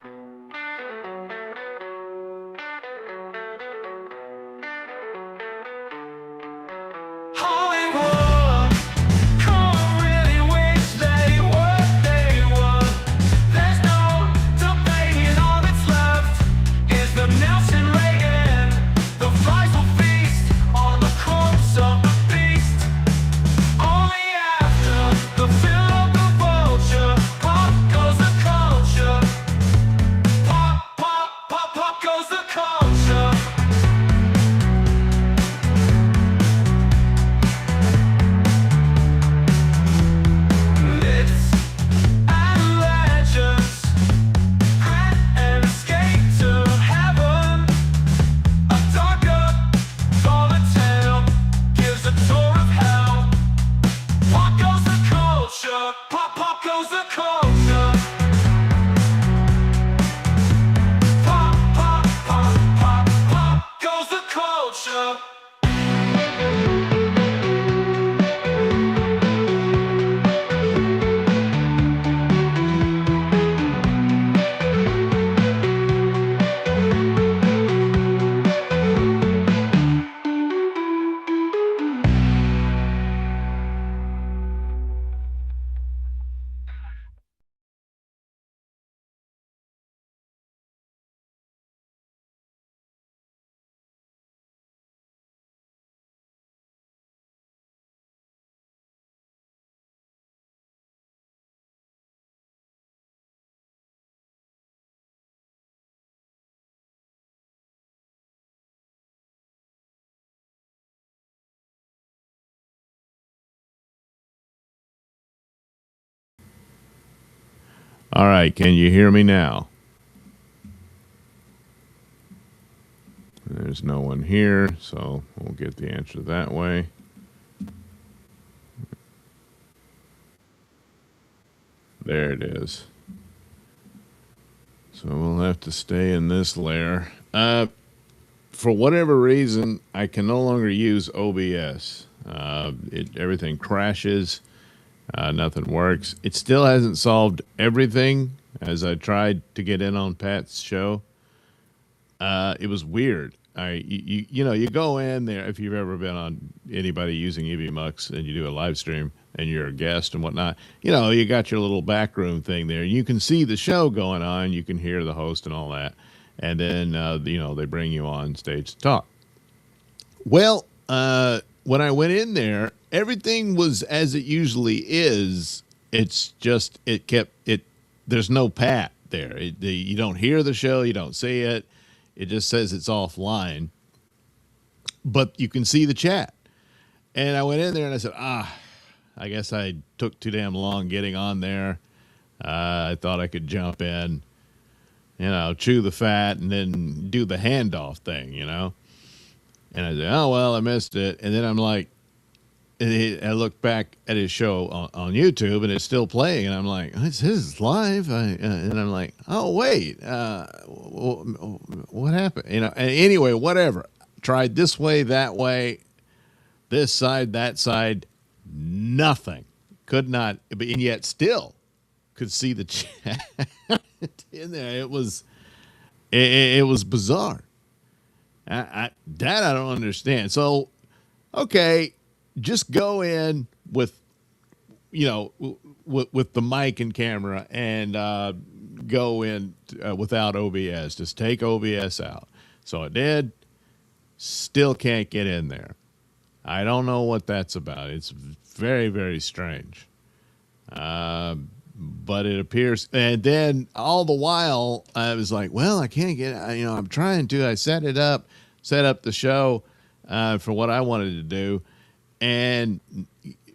Hollywood, come really wish they what they were. There's no debating, all that's left is the Nailsin Reagan. The flies will feast on the corpse of the beast. Only after the fill of the vulture, pop goes the culture. Pop, pop, pop, pop goes the culture. Myths and legends, grant and escape to heaven. A darker, taller tale gives a tour of hell. Pop goes the culture, pop, pop goes the culture. Pop, pop, pop, pop, pop goes the culture. All right, can you hear me now? There's no one here, so we'll get the answer that way. There it is. So we'll have to stay in this layer. For whatever reason, I can no longer use OBS. Everything crashes. Nothing works. It still hasn't solved everything. As I tried to get in on Pat's show, it was weird. You go in there, if you've ever been on anybody using EVMux and you do a live stream and you're a guest and whatnot, you got your little backroom thing there. You can see the show going on. You can hear the host and all that. And then, they bring you on stage to talk. Well, when I went in there, everything was as it usually is. It's just, there's no Pat there. You don't hear the show. You don't see it. It just says it's offline, but you can see the chat. And I went in there and I said, I guess I took too damn long getting on there. I thought I could jump in, chew the fat and then do the handoff thing, And I said, oh, well, I missed it. And then I'm like, I looked back at his show on YouTube and it's still playing. And I'm like, this is live. And I'm like, oh, wait, what happened? And anyway, whatever. Tried this way, that way, this side, that side, nothing. Could not, and yet still could see the chat in there. It was bizarre. That I don't understand. So, okay, just go in with, with the mic and camera and go in without OBS. Just take OBS out. So I did. Still can't get in there. I don't know what that's about. It's very, very strange. But it appears, and then all the while I was like, well, I can't get, I'm trying to, I set up the show for what I wanted to do. And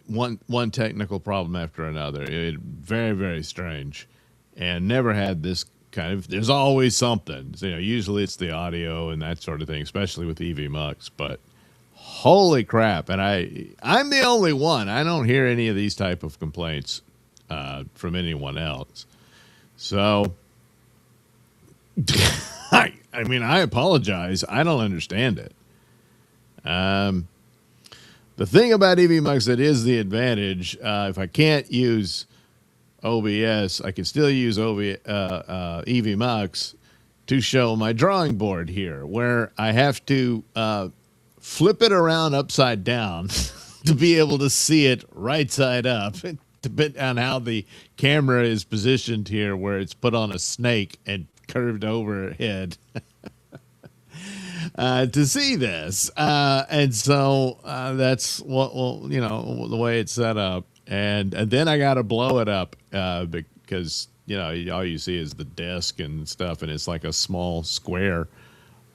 one technical problem after another. It very, very strange, and never had this kind of, there's always something, usually it's the audio and that sort of thing, especially with EVMux, but holy crap. And I'm the only one. I don't hear any of these type of complaints from anyone else. So I apologize. I don't understand it. The thing about EVMux that is the advantage, if I can't use OBS, I can still use EV Mux to show my drawing board here, where I have to flip it around upside down to be able to see it right side up, depending on how the camera is positioned here, where it's put on a snake and curved overhead. To see this, and so that's the way it's set up, and then I got to blow it up because all you see is the disc and stuff, and it's like a small square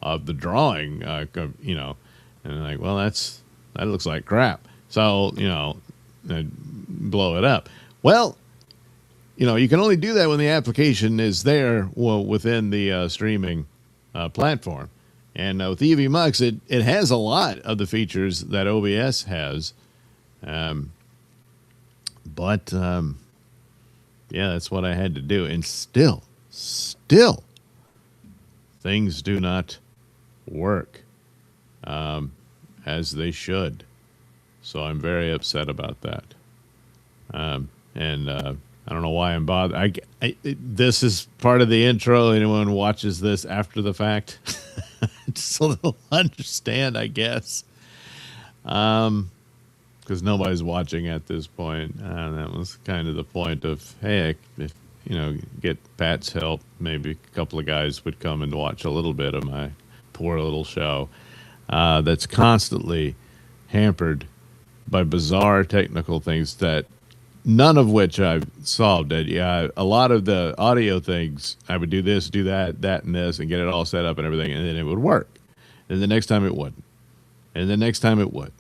of the drawing, and I'm like, well, that looks like crap, so I blow it up. Well, you can only do that when the application is there, within the streaming platform. And with EV Mux, it has a lot of the features that OBS has. But that's what I had to do. And still, things do not work as they should. So I'm very upset about that. And I don't know why I'm bothered. This is part of the intro. Anyone watches this after the fact, so they'll understand, I guess. Because nobody's watching at this point. And that was kind of the point of, hey, if get Pat's help, maybe a couple of guys would come and watch a little bit of my poor little show that's constantly hampered by bizarre technical things that none of which I've solved. A lot of the audio things, I would do this, do that, and this, and get it all set up and everything, and then it would work. And the next time it wouldn't. And the next time it would.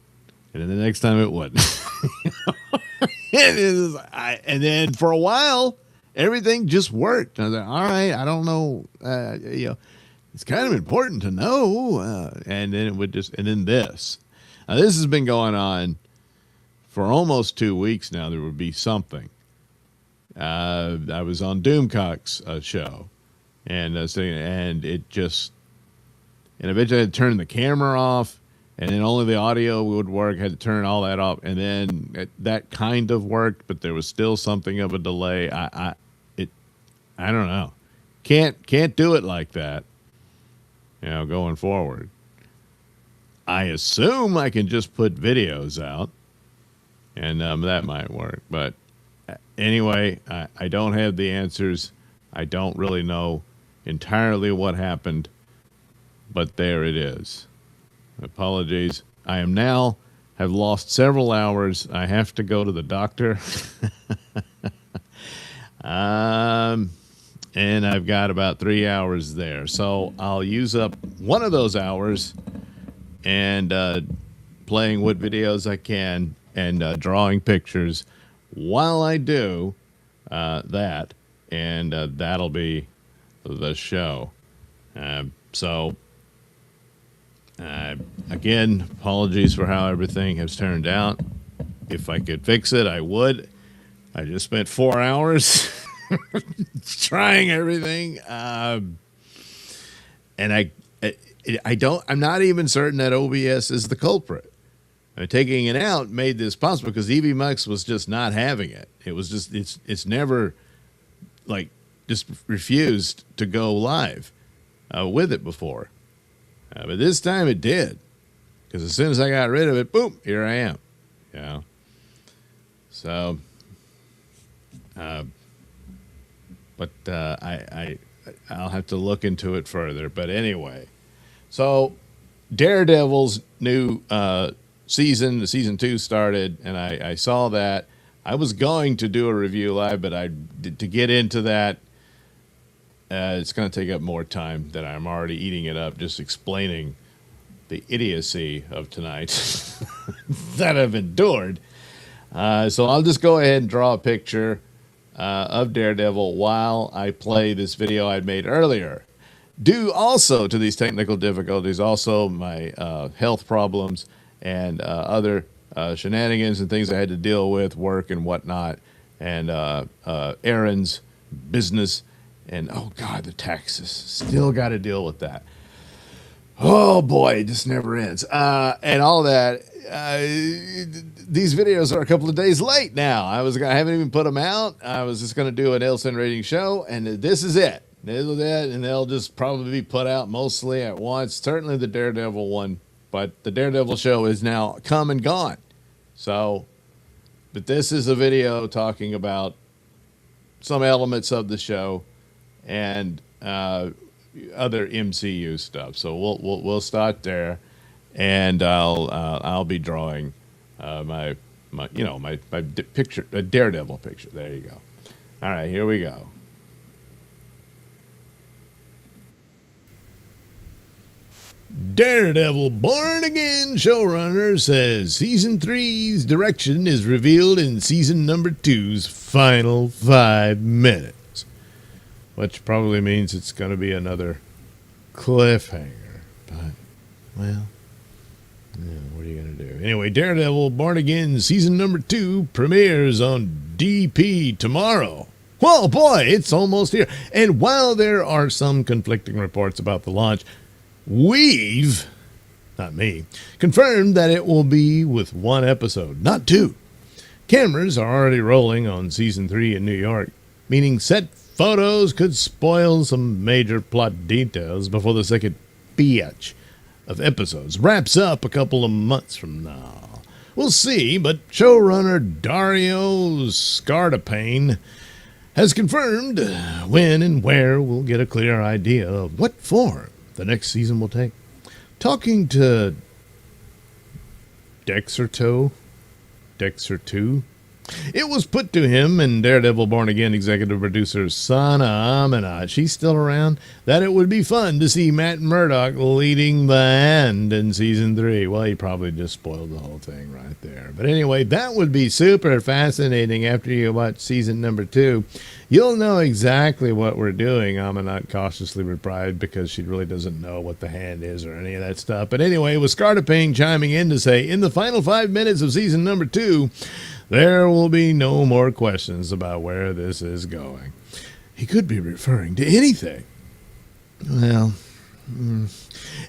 And then the next time it wouldn't. And then for a while, everything just worked. I was like, all right, I don't know, it's kind of important to know. And then it would just, and then this. Now, this has been going on for almost 2 weeks now. There would be something. I was on Doomcock's show, and it just, and eventually I had to turn the camera off, and then only the audio would work. Had to turn all that off, and then that kind of worked, but there was still something of a delay. I don't know. Can't do it like that. Going forward. I assume I can just put videos out. And that might work. But anyway, I don't have the answers. I don't really know entirely what happened. But there it is. Apologies. I have lost several hours. I have to go to the doctor. And I've got about 3 hours there. So I'll use up one of those hours and playing what videos I can and drawing pictures while I do that, and that'll be the show. So again, apologies for how everything has turned out. If I could fix it, I would. I just spent 4 hours trying everything, and I'm not even certain that OBS is the culprit. Taking it out made this possible because EV Mux was just not having it. It was just, it's never just refused to go live with it before. But this time it did, because as soon as I got rid of it, boom, here I am. So, but I'll have to look into it further. But anyway, so Daredevil's new season 2 started, and I saw that. I was going to do a review live, but to get into that, it's going to take up more time than I'm already eating it up just explaining the idiocy of tonight that I've endured. So I'll just go ahead and draw a picture of Daredevil while I play this video I'd made earlier. Due also to these technical difficulties, also my health problems and other shenanigans and things I had to deal with, work and whatnot, and errands, business, and oh God, the taxes. Still got to deal with that. Oh boy, it just never ends. And all that. these videos are a couple of days late now. I haven't even put them out. I was just going to do a Nailsin rating show, and this is it. This is it, and they'll just probably be put out mostly at once. Certainly the Daredevil one, but the Daredevil show is now come and gone. So, but this is a video talking about some elements of the show and other MCU stuff. So we'll start there, and I'll be drawing my picture, a Daredevil picture. There you go. All right, here we go. Daredevil Born Again showrunner says Season 3's direction is revealed in Season number 2's final 5 minutes. Which probably means it's going to be another cliffhanger. But, well, yeah, what are you going to do? Anyway, Daredevil Born Again Season number 2 premieres on DP tomorrow. Well, boy, it's almost here. And while there are some conflicting reports about the launch, we've, not me, confirmed that it will be with 1 episode, not 2. Cameras are already rolling on Season 3 in New York, meaning set photos could spoil some major plot details before the second batch of episodes wraps up a couple of months from now. We'll see, but showrunner Dario Scardapane has confirmed when and where we'll get a clear idea of what form the next season will take. Talking to Dexter 2, it was put to him and Daredevil Born Again executive producer Sana Amanat, she's still around, that it would be fun to see Matt Murdock leading the hand in Season 3. Well, he probably just spoiled the whole thing right there. But anyway, that would be super fascinating. After you watch Season number 2, you'll know exactly what we're doing, Amanat cautiously replied, because she really doesn't know what the hand is or any of that stuff. But anyway, with Scardapane chiming in to say, in the final 5 minutes of Season number 2, there will be no more questions about where this is going. He could be referring to anything. Well,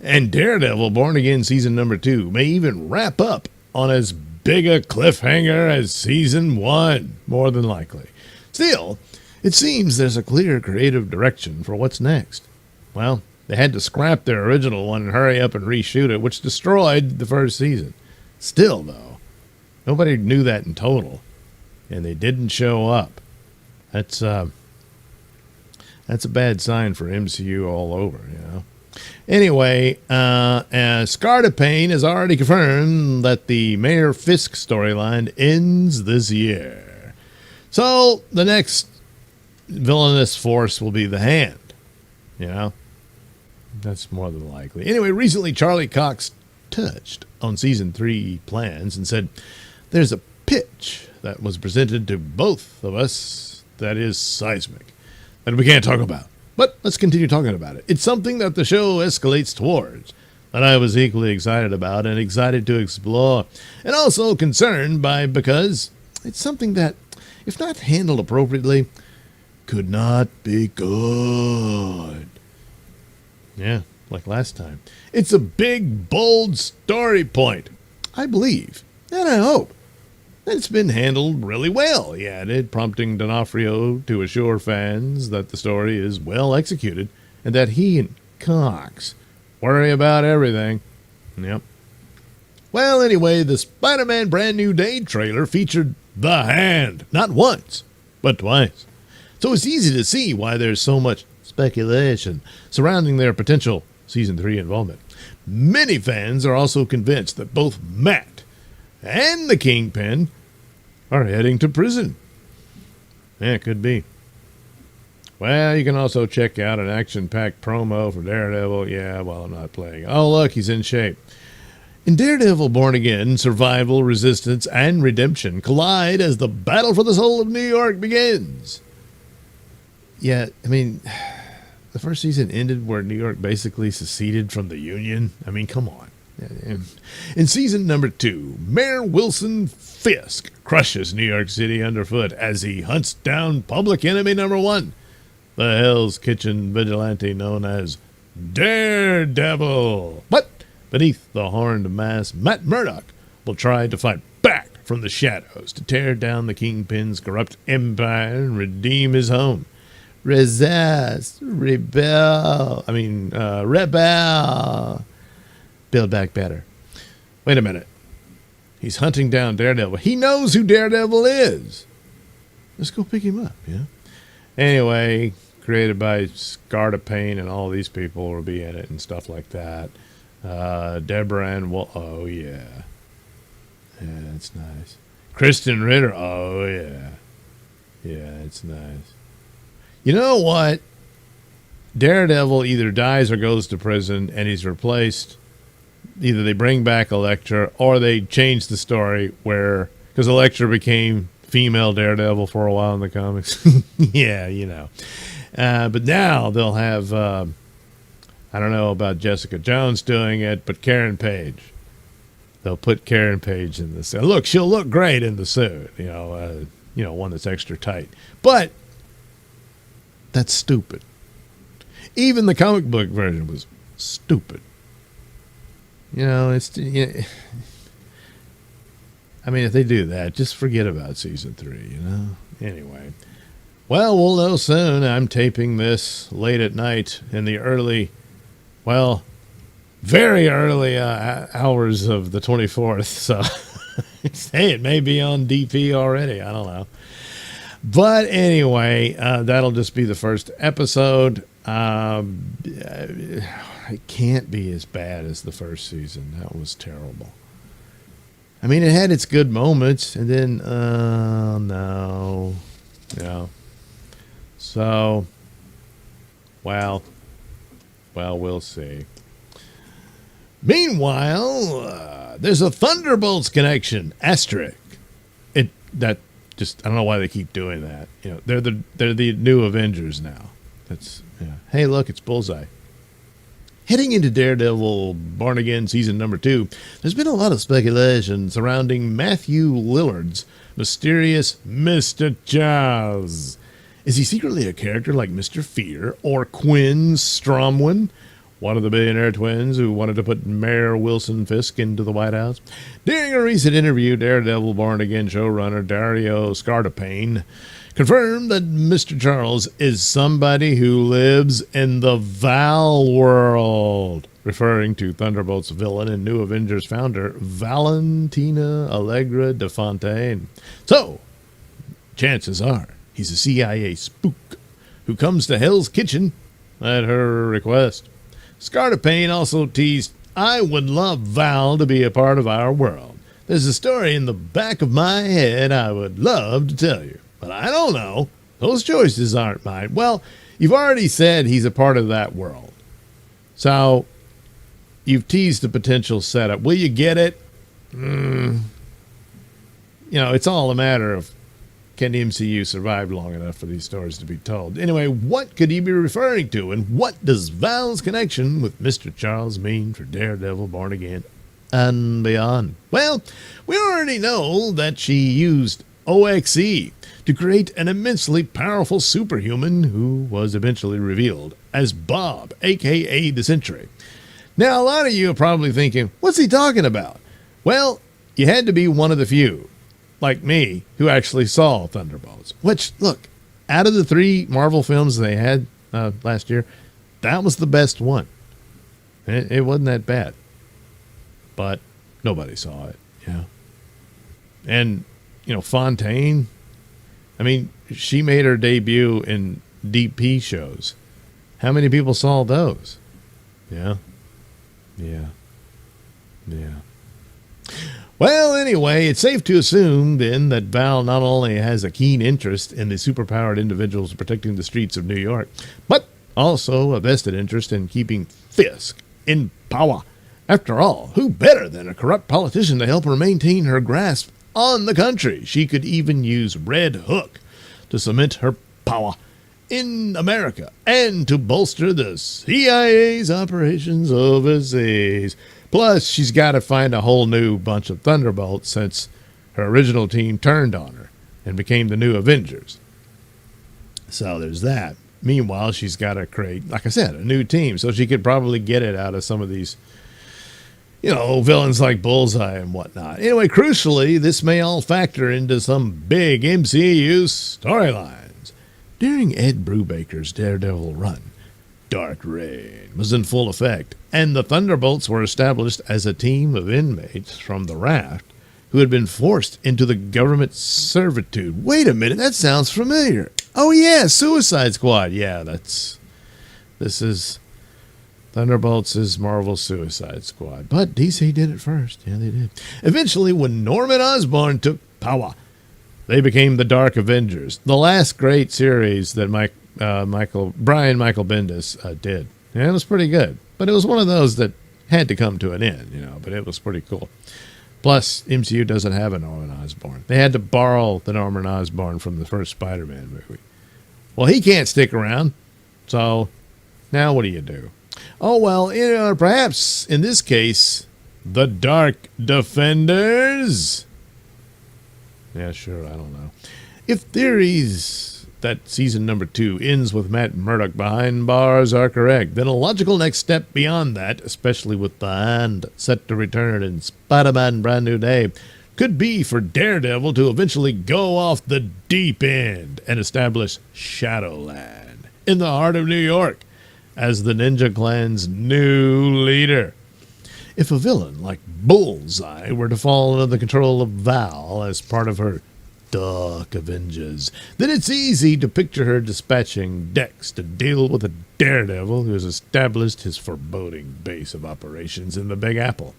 and Daredevil Born Again Season number 2 may even wrap up on as big a cliffhanger as Season 1, more than likely. Still, it seems there's a clear creative direction for what's next. Well, they had to scrap their original one and hurry up and reshoot it, which destroyed the first season. Still, though, nobody knew that in total, and they didn't show up. That's a bad sign for MCU all over, you know. Anyway, Scardapane has already confirmed that the Mayor Fisk storyline ends this year. So the next villainous force will be the Hand, you know. That's more than likely. Anyway, recently Charlie Cox touched on Season 3 plans and said, there's a pitch that was presented to both of us that is seismic, that we can't talk about. But let's continue talking about it. It's something that the show escalates towards, that I was equally excited about and excited to explore, and also concerned by, because it's something that, if not handled appropriately, could not be good. Yeah, like last time. It's a big, bold story point, I believe, and I hope that it's been handled really well, he added, prompting D'Onofrio to assure fans that the story is well executed and that he and Cox worry about everything. Yep. Well, anyway, the Spider-Man Brand New Day trailer featured the Hand, not once, but twice. So it's easy to see why there's so much speculation surrounding their potential Season 3 involvement. Many fans are also convinced that both Matt and the Kingpin are heading to prison. Yeah, it could be. Well, you can also check out an action-packed promo for Daredevil. Yeah, well, I'm not playing. Oh, look, he's in shape. In Daredevil Born Again, survival, resistance, and redemption collide as the battle for the soul of New York begins. Yeah, I mean, the first season ended where New York basically seceded from the Union. I mean, come on. In Season number 2, Mayor Wilson Fisk crushes New York City underfoot as he hunts down public enemy number 1, the Hell's Kitchen vigilante known as Daredevil. But beneath the horned mask, Matt Murdock will try to fight back from the shadows to tear down the Kingpin's corrupt empire and redeem his home. Resist, rebel. Rebel. Build back better. Wait a minute. He's hunting down Daredevil. He knows who Daredevil is. Let's go pick him up, yeah? Anyway, created by Scarta Payne, and all these people will be in it and stuff like that. Deborah Ann oh, yeah. Yeah, that's nice. Kristen Ritter, oh, yeah. Yeah, it's nice. You know what? Daredevil either dies or goes to prison, and he's replaced. Either they bring back Elektra, or they change the story where, because Elektra became female Daredevil for a while in the comics. Yeah, you know. But now they'll have, I don't know about Jessica Jones doing it, but Karen Page. They'll put Karen Page in the suit. Look, she'll look great in the suit, one that's extra tight. But that's stupid. Even the comic book version was stupid. If they do that, just forget about season 3, Anyway. Well, we'll know soon. I'm taping this late at night in the very early hours of the 24th. So, hey, it may be on DP already. I don't know. But anyway, that'll just be the first episode. It can't be as bad as the first season. That was terrible. It had its good moments, and then, no. Yeah. So, well, we'll see. Meanwhile, there's a Thunderbolts connection, asterisk. I don't know why they keep doing that. They're the new Avengers now. Hey, look, it's Bullseye. Heading into Daredevil Born Again Season number 2, there's been a lot of speculation surrounding Matthew Lillard's mysterious Mr. Charles. Is he secretly a character like Mr. Fear or Quinn Stromwyn, one of the billionaire twins who wanted to put Mayor Wilson Fisk into the White House? During a recent interview, Daredevil Born Again showrunner Dario Scartapane confirmed that Mr. Charles is somebody who lives in the Val world, referring to Thunderbolt's villain and New Avengers founder Valentina Allegra de Fontaine. So, chances are he's a CIA spook who comes to Hell's Kitchen at her request. Scartapane also teased, "I would love Val to be a part of our world. There's a story in the back of my head I would love to tell you, but I don't know. Those choices aren't mine." Well, you've already said he's a part of that world. So, you've teased the potential setup. Will you get it? It's all a matter of, can the MCU survive long enough for these stories to be told? Anyway, what could he be referring to? And what does Val's connection with Mr. Charles mean for Daredevil Born Again and beyond? Well, we already know that she used OXE to create an immensely powerful superhuman who was eventually revealed as Bob, a.k.a. the Sentry. Now, a lot of you are probably thinking, what's he talking about? Well, you had to be one of the few, like me, who actually saw Thunderbolts. Which, look, out of the 3 Marvel films they had last year, that was the best one. It wasn't that bad. But nobody saw it, And, Fontaine, she made her debut in DP shows. How many people saw those? Yeah. Well, anyway, it's safe to assume, then, that Val not only has a keen interest in the superpowered individuals protecting the streets of New York, but also a vested interest in keeping Fisk in power. After all, who better than a corrupt politician to help her maintain her grasp on the country? She could even use Red Hook to cement her power in America and to bolster the CIA's operations overseas. Plus, she's got to find a whole new bunch of Thunderbolts since her original team turned on her and became the New Avengers. So there's that. Meanwhile, she's got to create, like I said, a new team. So she could probably get it out of some of these, villains like Bullseye and whatnot. Anyway, crucially, this may all factor into some big MCU storylines. During Ed Brubaker's Daredevil run, Dark Reign was in full effect, and the Thunderbolts were established as a team of inmates from the Raft who had been forced into the government servitude. Wait a minute, that sounds familiar. Oh yeah, Suicide Squad. Yeah, this is Thunderbolts' Marvel Suicide Squad. But DC did it first. Yeah, they did. Eventually, when Norman Osborn took power, they became the Dark Avengers, the last great series that Brian Michael Bendis did. Yeah, it was pretty good. But it was one of those that had to come to an end, but it was pretty cool. Plus, MCU doesn't have a Norman Osborn. They had to borrow the Norman Osborn from the first Spider-Man movie. Well, he can't stick around. So, now what do you do? Oh, well, perhaps in this case, the Dark Defenders? Yeah, sure, I don't know. If theories that season number 2 ends with Matt Murdock behind bars are correct, then a logical next step beyond that, especially with the Hand set to return in Spider-Man Brand New Day, could be for Daredevil to eventually go off the deep end and establish Shadowland in the heart of New York as the Ninja Clan's new leader. If a villain like Bullseye were to fall under the control of Val as part of her Dark Avengers, then it's easy to picture her dispatching Dex to deal with a Daredevil who has established his foreboding base of operations in the Big Apple.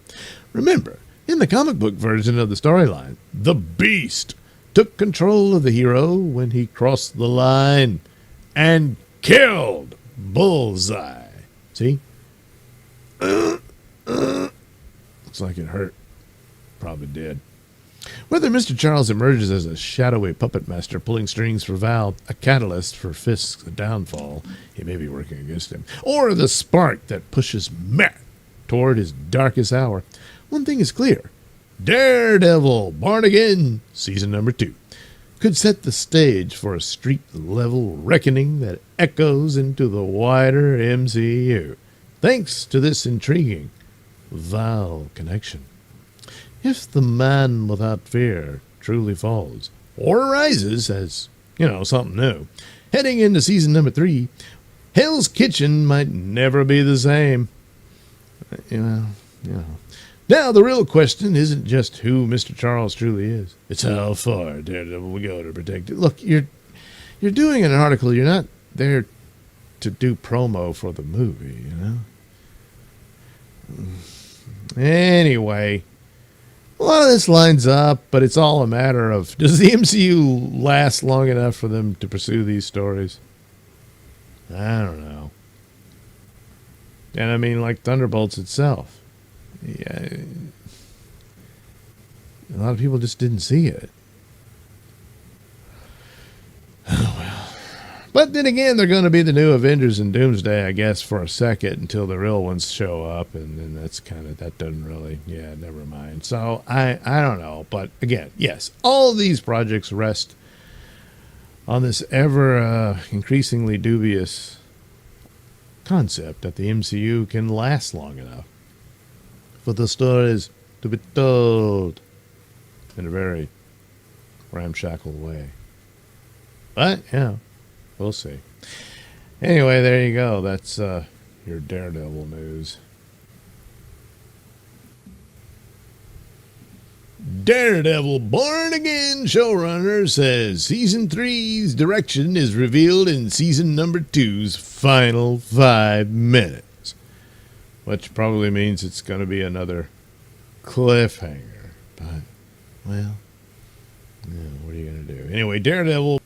Remember, in the comic book version of the storyline, the Beast took control of the hero when he crossed the line and killed Bullseye. See? Looks like it hurt. Probably did. Whether Mr. Charles emerges as a shadowy puppet master pulling strings for Val, a catalyst for Fisk's downfall, he may be working against him, or the spark that pushes Matt toward his darkest hour, one thing is clear. Daredevil, Born Again, season number 2, could set the stage for a street-level reckoning that echoes into the wider MCU, thanks to this intriguing Val connection. If the man without fear truly falls, or rises as, something new, heading into season number 3, Hell's Kitchen might never be the same. Now, the real question isn't just who Mr. Charles truly is. It's how far Daredevil will go to protect it. Look, you're doing an article. You're not there to do promo for the movie, Anyway, a lot of this lines up, but it's all a matter of, does the MCU last long enough for them to pursue these stories? I don't know. And I mean, like Thunderbolts itself. Yeah, a lot of people just didn't see it. Oh, well. But then again, they're going to be the new Avengers in Doomsday, I guess, for a second until the real ones show up. And then that doesn't really, never mind. So I don't know. But again, yes, all these projects rest on this ever increasingly dubious concept that the MCU can last long enough for the stories to be told in a very ramshackle way. But, we'll see. Anyway, there you go. That's your Daredevil news. Daredevil Born Again showrunner says Season 3's direction is revealed in Season number 2's final 5 minutes. Which probably means it's going to be another cliffhanger. But, well, what are you going to do? Anyway, Daredevil.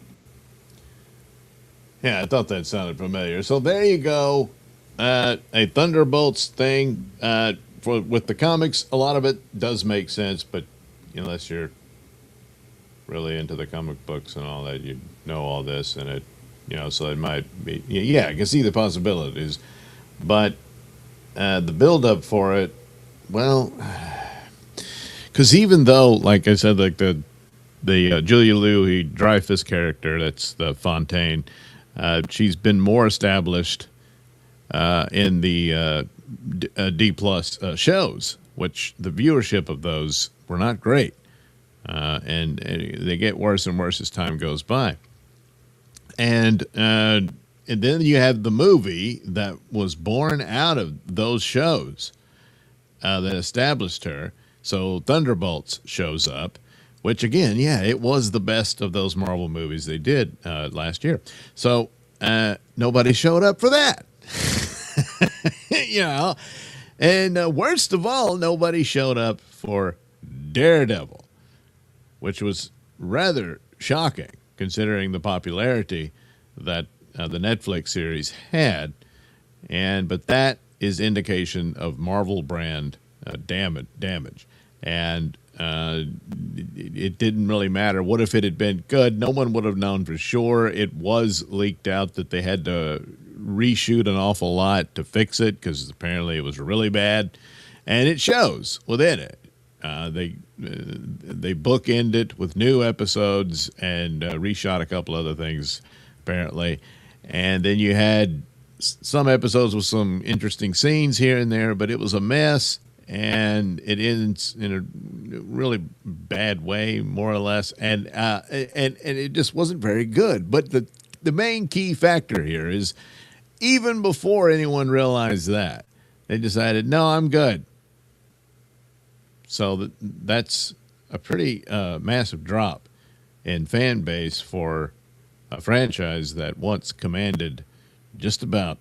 Yeah, I thought that sounded familiar. So there you go. A Thunderbolts thing. With the comics, a lot of it does make sense, but unless you're really into the comic books and all that, you know all this, and it, so it might be, I can see the possibilities. But the build-up for it, well, because even though, like I said, like the Julia Louis-Dreyfus character, that's the Fontaine, she's been more established in the D+ shows which the viewership of those were not great. And they get worse and worse as time goes by. And then you have the movie that was born out of those shows that established her. So Thunderbolts shows up, which again, yeah, it was the best of those Marvel movies they did last year. So nobody showed up for that. You know, and worst of all, nobody showed up for Daredevil, which was rather shocking considering the popularity that the Netflix series had. But that is indication of Marvel brand damage. And it didn't really matter. What if it had been good? No one would have known for sure. It was leaked out that they had to reshoot an awful lot to fix it because apparently it was really bad, and it shows within it. They bookend it with new episodes and reshot a couple other things apparently, and then you had some episodes with some interesting scenes here and there, but it was a mess. And it ends in a really bad way, more or less, and it just wasn't very good. But the main key factor here is, even before anyone realized that, they decided, no, I'm good. So that's a pretty massive drop in fan base for a franchise that once commanded just about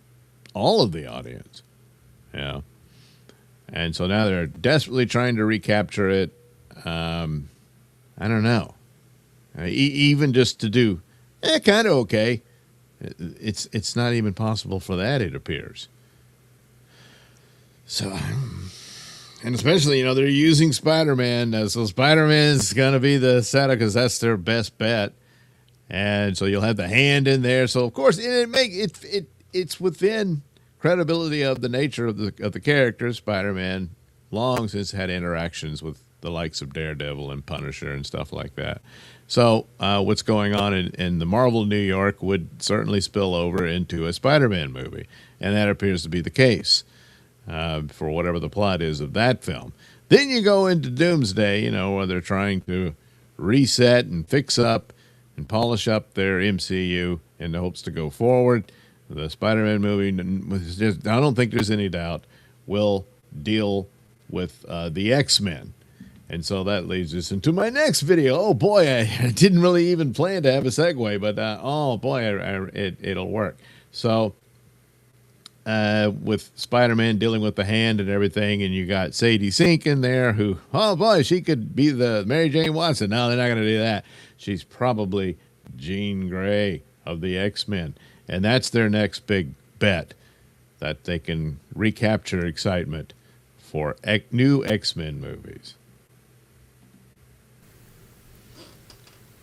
all of the audience. Yeah. And so now they're desperately trying to recapture it. I don't know. Even just to do kind of okay. It's not even possible for that, it appears. So, and especially, they're using Spider-Man. So Spider-Man's going to be the setup because that's their best bet. And so you'll have the hand in there. So, of course, it's within credibility of the nature of the character. Spider-Man long since had interactions with the likes of Daredevil and Punisher and stuff like that. So what's going on in the Marvel New York would certainly spill over into a Spider-Man movie, and that appears to be the case for whatever the plot is of that film. Then you go into Doomsday, where they're trying to reset and fix up and polish up their MCU in the hopes to go forward. The Spider-Man movie, I don't think there's any doubt, will deal with the X-Men. And so that leads us into my next video. Oh, boy, I didn't really even plan to have a segue, but oh, boy, it'll work. So with Spider-Man dealing with the hand and everything, and you got Sadie Sink in there who, oh, boy, she could be the Mary Jane Watson. No, they're not going to do that. She's probably Jean Grey of the X-Men. And that's their next big bet, that they can recapture excitement for new X-Men movies.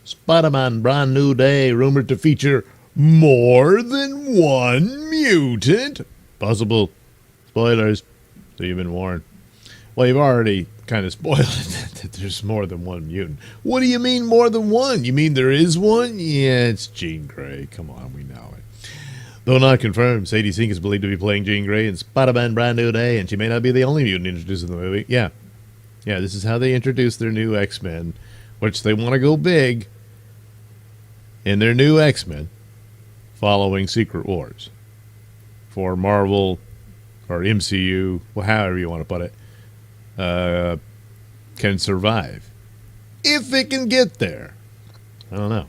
Spider-Man Brand New Day, rumored to feature more than one mutant. Possible spoilers, so you've been warned. Well, you've already kind of spoiled it that there's more than one mutant. What do you mean more than one? You mean there is one? Yeah, it's Jean Grey. Come on, we know it. Though not confirmed, Sadie Sink is believed to be playing Jean Grey in Spider-Man Brand New Day, and she may not be the only mutant introduced in the movie. Yeah, this is how they introduce their new X-Men, which they want to go big in their new X-Men following Secret Wars for Marvel or MCU, well, however you want to put it, can survive. If it can get there. I don't know.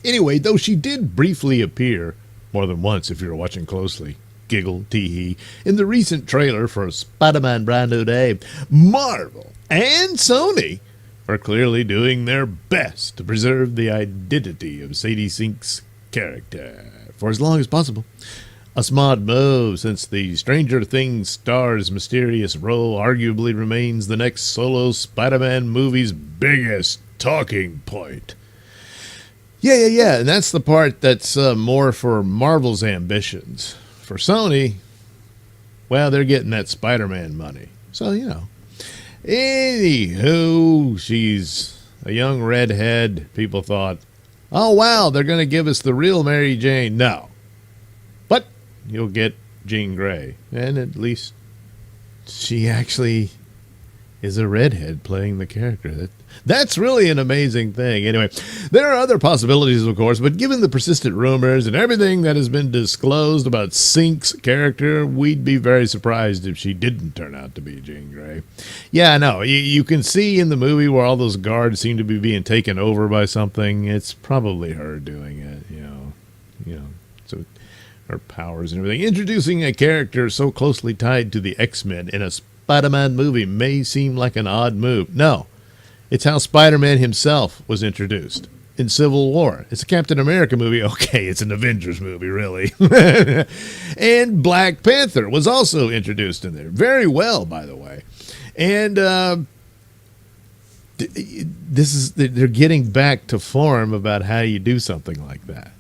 Anyway, though she did briefly appear more than once, if you're watching closely, giggle, tee-hee, in the recent trailer for Spider-Man Brand New Day, Marvel and Sony are clearly doing their best to preserve the identity of Sadie Sink's character for as long as possible. A smart move, since the Stranger Things star's mysterious role arguably remains the next solo Spider-Man movie's biggest talking point. Yeah, and that's the part that's more for Marvel's ambitions. For Sony, well, they're getting that Spider-Man money. So, Anywho, she's a young redhead. People thought, oh, wow, they're going to give us the real Mary Jane. No. But you'll get Jean Grey. And at least she actually is a redhead playing the character. That's really an amazing thing. Anyway, there are other possibilities, of course, but given the persistent rumors and everything that has been disclosed about Sync's character, we'd be very surprised if she didn't turn out to be Jean Grey. Yeah, I know. You can see in the movie where all those guards seem to be being taken over by something. It's probably her doing it, so her powers and everything. Introducing a character so closely tied to the X-Men in a Spider-Man movie may seem like an odd move. No. It's how Spider-Man himself was introduced in Civil War. It's a Captain America movie. Okay, it's an Avengers movie, really. And Black Panther was also introduced in there. Very well, by the way. And they're getting back to form about how you do something like that.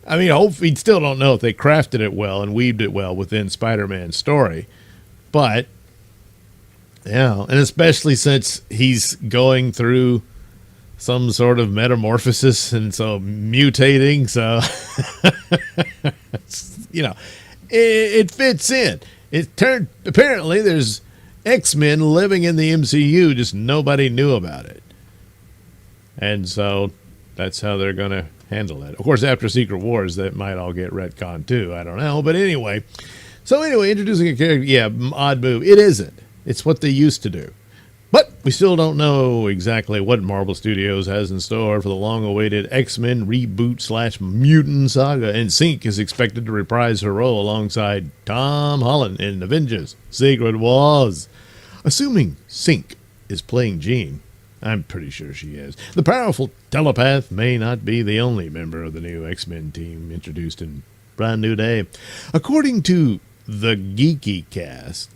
I mean, we still don't know if they crafted it well and weaved it well within Spider-Man's story. But yeah, and especially since he's going through some sort of metamorphosis and so mutating, so it fits in. Apparently there's X-Men living in the MCU, just nobody knew about it. And so that's how they're going to handle it. Of course, after Secret Wars, that might all get retconned too. I don't know, but anyway. So anyway, introducing a character, yeah, odd move. It isn't. It's what they used to do. But we still don't know exactly what Marvel Studios has in store for the long-awaited X-Men reboot/mutant saga, and Sync is expected to reprise her role alongside Tom Holland in Avengers: Secret Wars. Assuming Sync is playing Jean, I'm pretty sure she is. The powerful telepath may not be the only member of the new X-Men team introduced in Brand New Day. According to the Geeky Cast,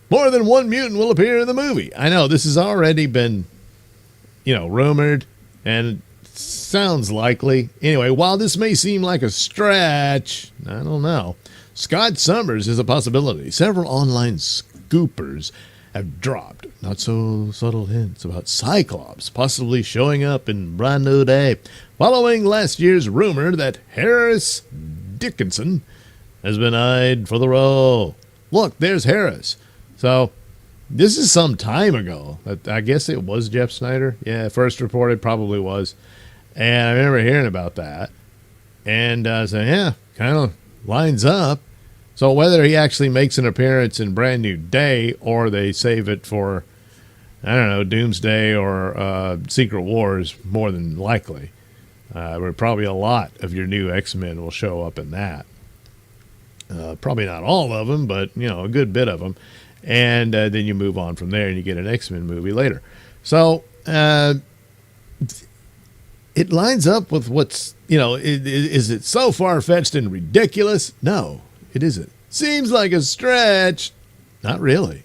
more than one mutant will appear in the movie. I know, this has already been, rumored, and sounds likely. Anyway, while this may seem like a stretch, I don't know. Scott Summers is a possibility. Several online scoopers have dropped not-so-subtle hints about Cyclops possibly showing up in Brand New Day, following last year's rumor that Harris Dickinson has been eyed for the role. Look, there's Harris. So, this is some time ago. I guess it was Jeff Snyder. Yeah, first reported, probably was. And I remember hearing about that. And so, yeah, kind of lines up. So, whether he actually makes an appearance in Brand New Day or they save it for, I don't know, Doomsday or Secret Wars, more than likely. Probably a lot of your new X-Men will show up in that. Probably not all of them, but, a good bit of them. And then you move on from there and you get an X-Men movie later. So it lines up with what's, is it so far-fetched and ridiculous? No, it isn't. Seems like a stretch. Not really.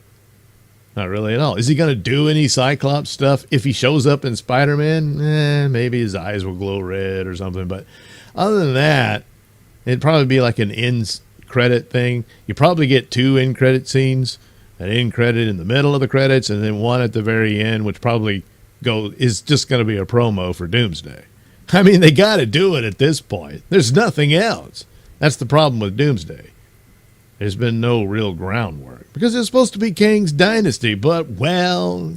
Not really at all. Is he going to do any Cyclops stuff? If he shows up in Spider-Man, maybe his eyes will glow red or something. But other than that, it'd probably be like an end credit thing. You probably get 2 end credit scenes. An end credit in the middle of the credits, and then one at the very end, which probably is just going to be a promo for Doomsday. I mean, they got to do it at this point. There's nothing else. That's the problem with Doomsday. There's been no real groundwork because it's supposed to be Kang's dynasty, but, well,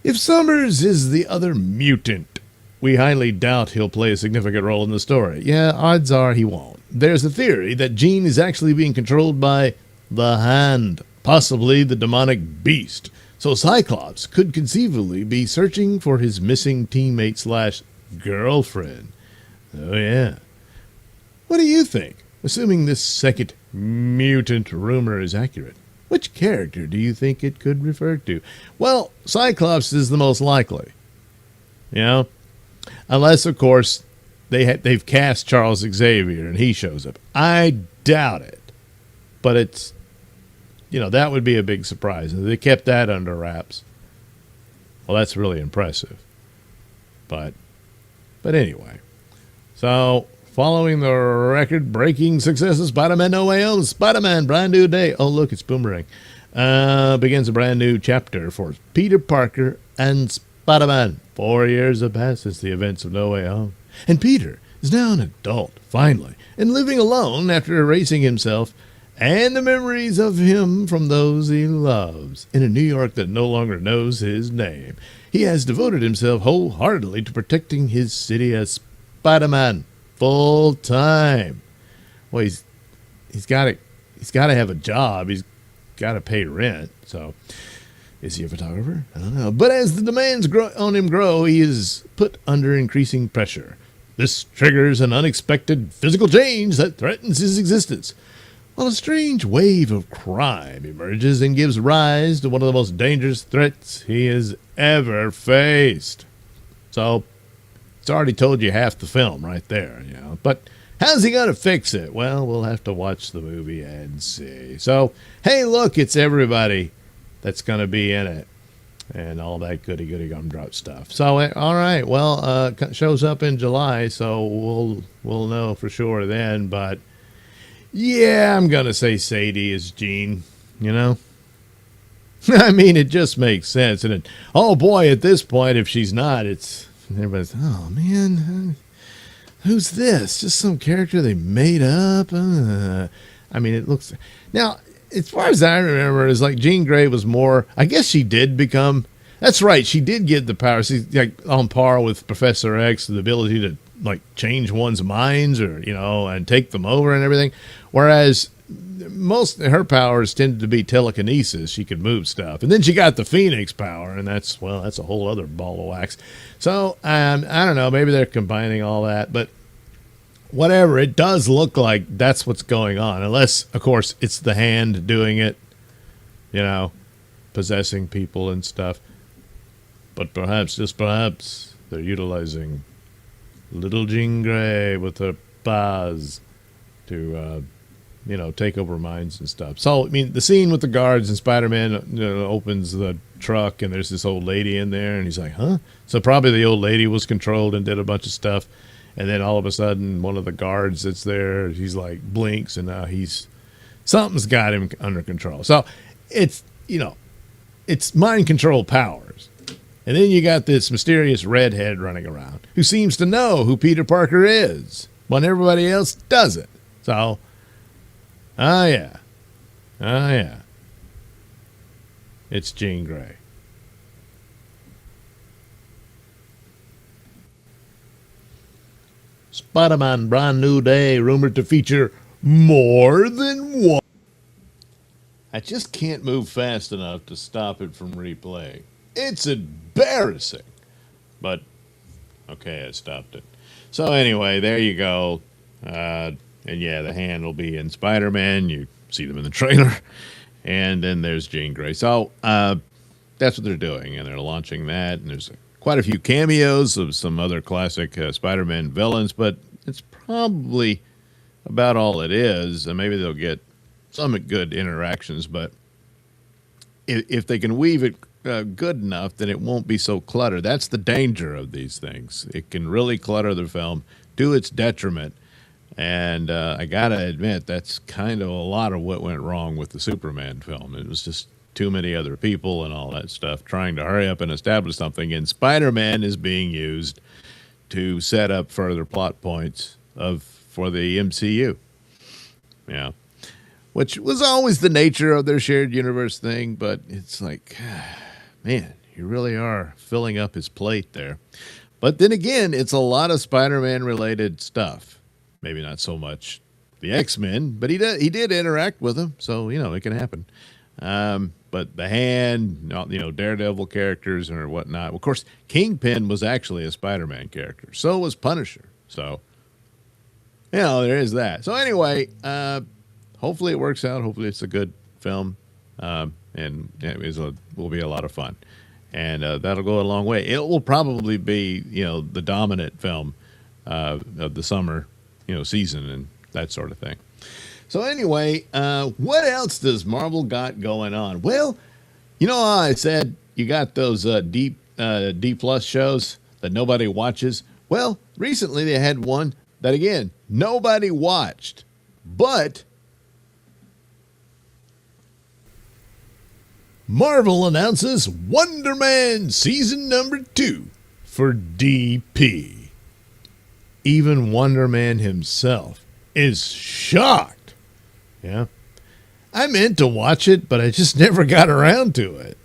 If Summers is the other mutant, we highly doubt he'll play a significant role in the story. Yeah, odds are he won't. There's a theory that Jean is actually being controlled by the Hand, possibly the demonic beast. So Cyclops could conceivably be searching for his missing teammate/girlfriend. Oh, yeah. What do you think? Assuming this second mutant rumor is accurate, which character do you think it could refer to? Well, Cyclops is the most likely. Unless, of course, they've cast Charles Xavier and he shows up. I doubt it. But it's, that would be a big surprise. They kept that under wraps. Well, that's really impressive. But anyway. So, following the record-breaking success of Spider-Man No Way Home, Spider-Man Brand New Day. Oh, look, it's Boomerang. Begins a brand new chapter for Peter Parker and Spider-Man. 4 years have passed since the events of No Way Home. And Peter is now an adult, finally, and living alone after erasing himself and the memories of him from those he loves. In a New York that no longer knows his name, he has devoted himself wholeheartedly to protecting his city as Spider-Man full time. Well, he's got to have a job. He's got to pay rent. So, is he a photographer? I don't know. But as the demands on him grow, he is put under increasing pressure. This triggers an unexpected physical change that threatens his existence. While a strange wave of crime emerges and gives rise to one of the most dangerous threats he has ever faced. So, it's already told you half the film right there, you know. But how's he going to fix it? Well, we'll have to watch the movie and see. So, hey, look, it's everybody that's going to be in it and all that goody gumdrop stuff. So, all right, well, shows up in July, so we'll know for sure then. But yeah, I'm going to say Sadie is Jean, you know? I mean, it just makes sense. And oh boy, at this point, if she's not, everybody's, oh man, who's this? Just some character they made up? I mean, it looks... Now, as far as I remember, it's like Jean Grey was more... I guess she did become... That's right, she did get the power. She's like on par with Professor X, the ability to like change one's minds or, you know, and take them over and everything. Whereas most of her powers tended to be telekinesis. She could move stuff. And then she got the Phoenix power, and that's a whole other ball of wax. So, I don't know, maybe they're combining all that, but whatever, it does look like that's what's going on. Unless, of course, it's the Hand doing it, you know, possessing people and stuff. But perhaps, just perhaps, they're utilizing little Jean Grey with her paws to, you know, take over minds and stuff. So, I mean, the scene with the guards and Spider-Man, you know, opens the truck and there's this old lady in there and he's like, huh? So probably the old lady was controlled and did a bunch of stuff. And then all of a sudden, one of the guards that's there, he's like blinks and now something's got him under control. So it's, you know, it's mind control powers. And then you got this mysterious redhead running around who seems to know who Peter Parker is when everybody else doesn't. So, oh yeah. It's Jean Grey. Spider-Man Brand New Day, rumored to feature more than one. I just can't move fast enough to stop it from replaying. It's embarrassing. But, okay, I stopped it. So anyway, there you go. And yeah, the Hand will be in Spider-Man. You see them in the trailer. And then there's Jean Grey. So that's what they're doing. And they're launching that. And there's quite a few cameos of some other classic Spider-Man villains. But it's probably about all it is. And maybe they'll get some good interactions. But if they can weave it good enough, then it won't be so cluttered. That's the danger of these things. It can really clutter the film to its detriment. And I got to admit, that's kind of a lot of what went wrong with the Superman film. It was just too many other people and all that stuff trying to hurry up and establish something. And Spider-Man is being used to set up further plot points for the MCU. Yeah. Which was always the nature of their shared universe thing, but it's like, man, you really are filling up his plate there. But then again, it's a lot of Spider-Man related stuff. Maybe not so much the X-Men, but he did interact with them, so, you know, it can happen. But the Hand, you know, Daredevil characters or whatnot. Of course, Kingpin was actually a Spider-Man character. So was Punisher. So, you know, there is that. So anyway, hopefully it works out. Hopefully it's a good film. And it will be a lot of fun. And that'll go a long way. It will probably be, you know, the dominant film of the summer, you know, season and that sort of thing. So anyway, what else does Marvel got going on? Well, you know how I said you got those D+ shows that nobody watches? Well, recently they had one that, again, nobody watched. But Marvel announces Wonder Man Season number 2 for DP. Even Wonder Man himself is shocked. Yeah. I meant to watch it, but I just never got around to it.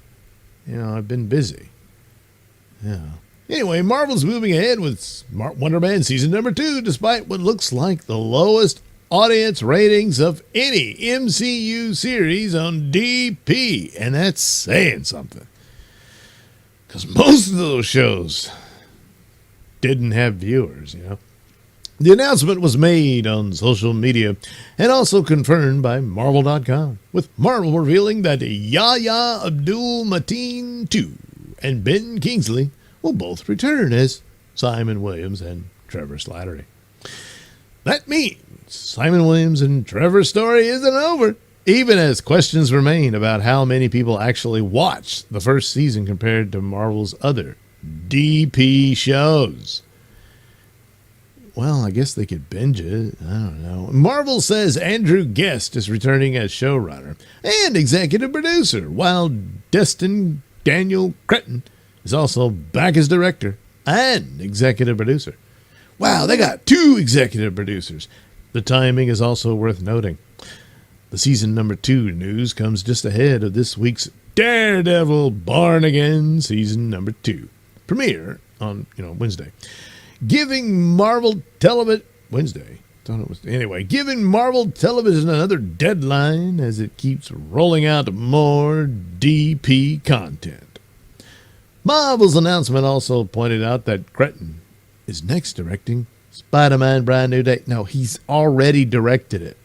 I've been busy. Yeah. Anyway, Marvel's moving ahead with Wonder Man season number 2, despite what looks like the lowest audience ratings of any MCU series on DP. And that's saying something. Because most of those shows didn't have viewers, The announcement was made on social media and also confirmed by Marvel.com, with Marvel revealing that Yahya Abdul-Mateen II and Ben Kingsley will both return as Simon Williams and Trevor Slattery. That means Simon Williams and Trevor's story isn't over, even as questions remain about how many people actually watched the first season compared to Marvel's other DP shows. Well, I guess they could binge it. I don't know. Marvel says Andrew Guest is returning as showrunner and executive producer, while Destin Daniel Cretton is also back as director and executive producer. Wow, they got 2 executive producers. The timing is also worth noting. The season number 2 news comes just ahead of this week's Daredevil Born Again season number 2 premiere on Wednesday, giving Marvel Television giving Marvel Television another deadline as it keeps rolling out more DP content. Marvel's announcement also pointed out that Cretton is next directing Spider-Man Brand New Day. No, he's already directed it.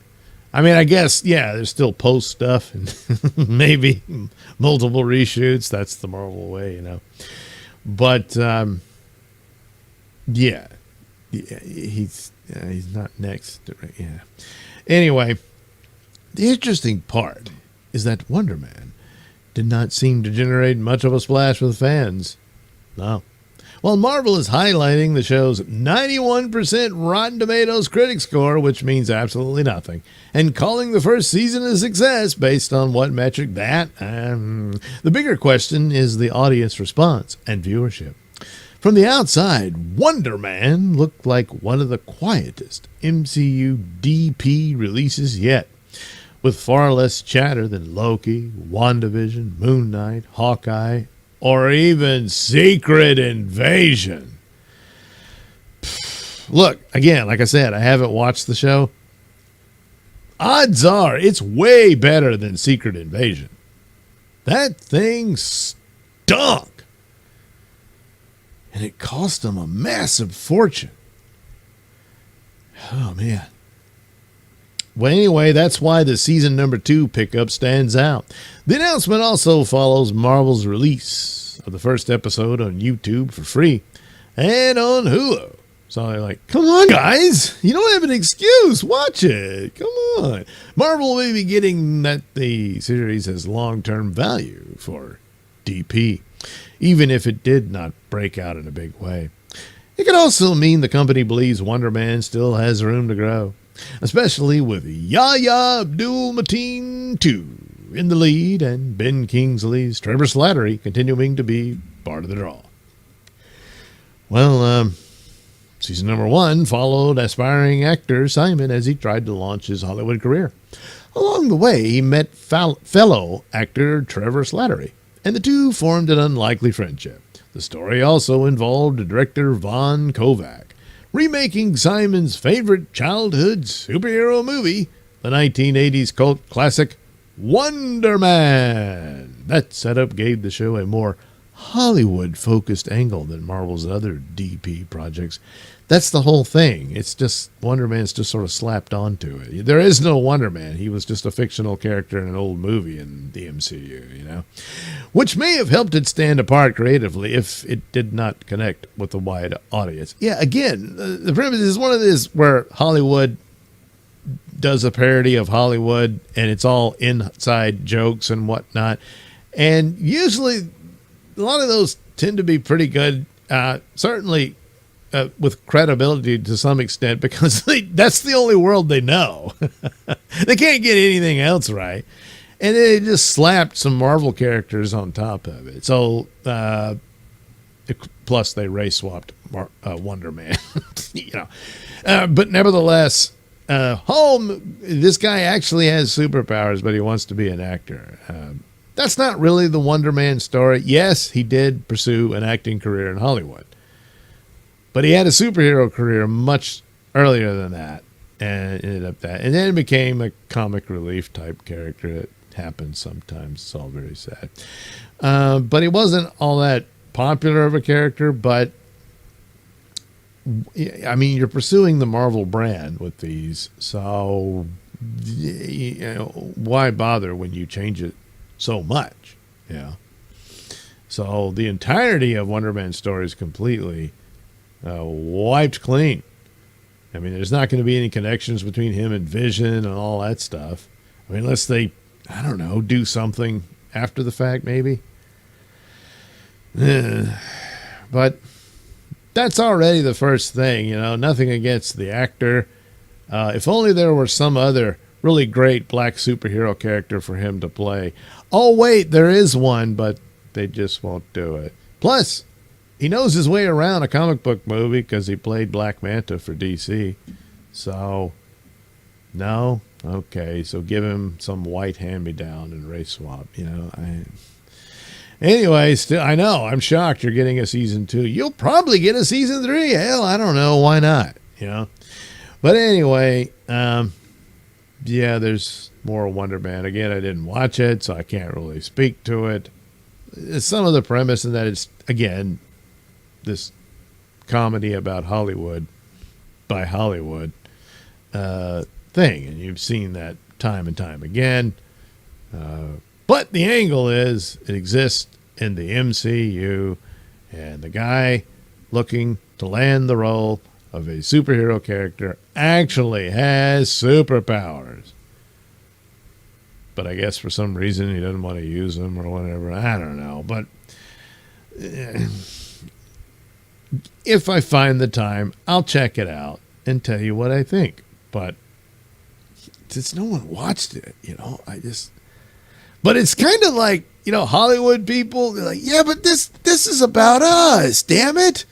I mean, I guess, there's still post stuff and maybe multiple reshoots. That's the Marvel way, But, he's not next. Yeah. Anyway, the interesting part is that Wonder Man did not seem to generate much of a splash with fans. No. While Marvel is highlighting the show's 91% Rotten Tomatoes critic score, which means absolutely nothing, and calling the first season a success based on what metric the bigger question is the audience response and viewership. From the outside, Wonder Man looked like one of the quietest MCU DP releases yet, with far less chatter than Loki, WandaVision, Moon Knight, Hawkeye, or even Secret Invasion. Look, again, like I said, I haven't watched the show. Odds are it's way better than Secret Invasion. That thing stunk. And it cost them a massive fortune. Oh, man. Well, anyway, that's why the season number 2 pickup stands out. The announcement also follows Marvel's release of the first episode on YouTube for free and on Hulu. So they're like, come on, guys. You don't have an excuse. Watch it. Come on. Marvel may be getting that the series has long-term value for DP, even if it did not break out in a big way. It could also mean the company believes Wonder Man still has room to grow, especially with Yahya Abdul-Mateen II in the lead and Ben Kingsley's Trevor Slattery continuing to be part of the draw. Well, season number 1 followed aspiring actor Simon as he tried to launch his Hollywood career. Along the way, he met fellow actor Trevor Slattery, and the two formed an unlikely friendship. The story also involved director Von Kovac remaking Simon's favorite childhood superhero movie, the 1980s cult classic Wonder Man. That setup gave the show a more Hollywood-focused angle than Marvel's other DP projects. That's the whole thing. It's just Wonder Man's just sort of slapped onto it. There is no Wonder Man. He was just a fictional character in an old movie in the MCU, you know, which may have helped it stand apart creatively if it did not connect with the wide audience. Yeah, again, the premise is one of these where Hollywood does a parody of Hollywood and it's all inside jokes and whatnot. And usually a lot of those tend to be pretty good, certainly with credibility to some extent, because that's the only world they know. They can't get anything else right. And they just slapped some Marvel characters on top of it. So, plus they race swapped Wonder Man, you know. But nevertheless, home, this guy actually has superpowers, but he wants to be an actor. That's not really the Wonder Man story. Yes, he did pursue an acting career in Hollywood, but he had a superhero career much earlier than that, and ended up that, and then it became a comic relief type character. It happens sometimes. It's all very sad. But he wasn't all that popular of a character. But I mean, you're pursuing the Marvel brand with these, so why bother when you change it so much? So the entirety of Wonder Man's story is completely wiped clean. I mean, there's not going to be any connections between him and Vision and all that stuff. I mean, unless they, I don't know, do something after the fact, maybe. But that's already the first thing, nothing against the actor. If only there were some other really great black superhero character for him to play. Oh, wait, there is one, but they just won't do it. Plus, he knows his way around a comic book movie because he played Black Manta for DC. So, no? Okay, so give him some white hand-me-down and race swap, Anyway, still, I know, I'm shocked you're getting a season 2. You'll probably get a season 3. Hell, I don't know. Why not? But anyway, yeah, there's more Wonder Man. Again, I didn't watch it, so I can't really speak to it. Some of the premise in that it's, again, this comedy about Hollywood by Hollywood thing, and you've seen that time and time again. But the angle is it exists in the MCU, and the guy looking to land the role of a superhero character actually has superpowers. But I guess for some reason he doesn't want to use them or whatever. I don't know. But if I find the time, I'll check it out and tell you what I think. But since no one watched it, but it's kind of like, Hollywood people, they're like, yeah, but this is about us, damn it.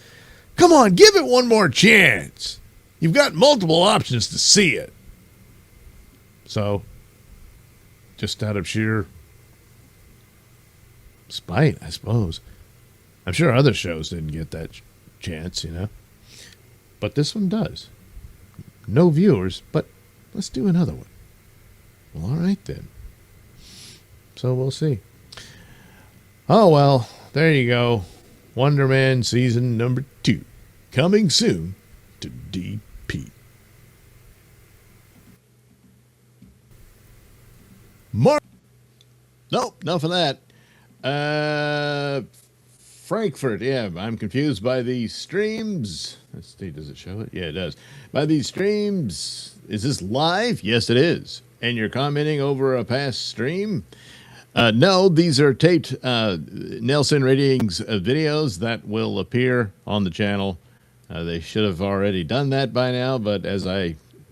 Come on, give it one more chance. You've got multiple options to see it. So, just out of sheer spite, I suppose. I'm sure other shows didn't get that chance, But this one does. No viewers, but let's do another one. Well, all right then. So we'll see. Oh, well, there you go. Wonder Man season number 2. Coming soon to DP. Nope, enough of that. Frankfurt, yeah, I'm confused by these streams. Let's see, does it show it? Yeah, it does. By these streams, is this live? Yes, it is. And you're commenting over a past stream? No, these are taped Nailsin Ratings videos that will appear on the channel. They should have already done that by now, but as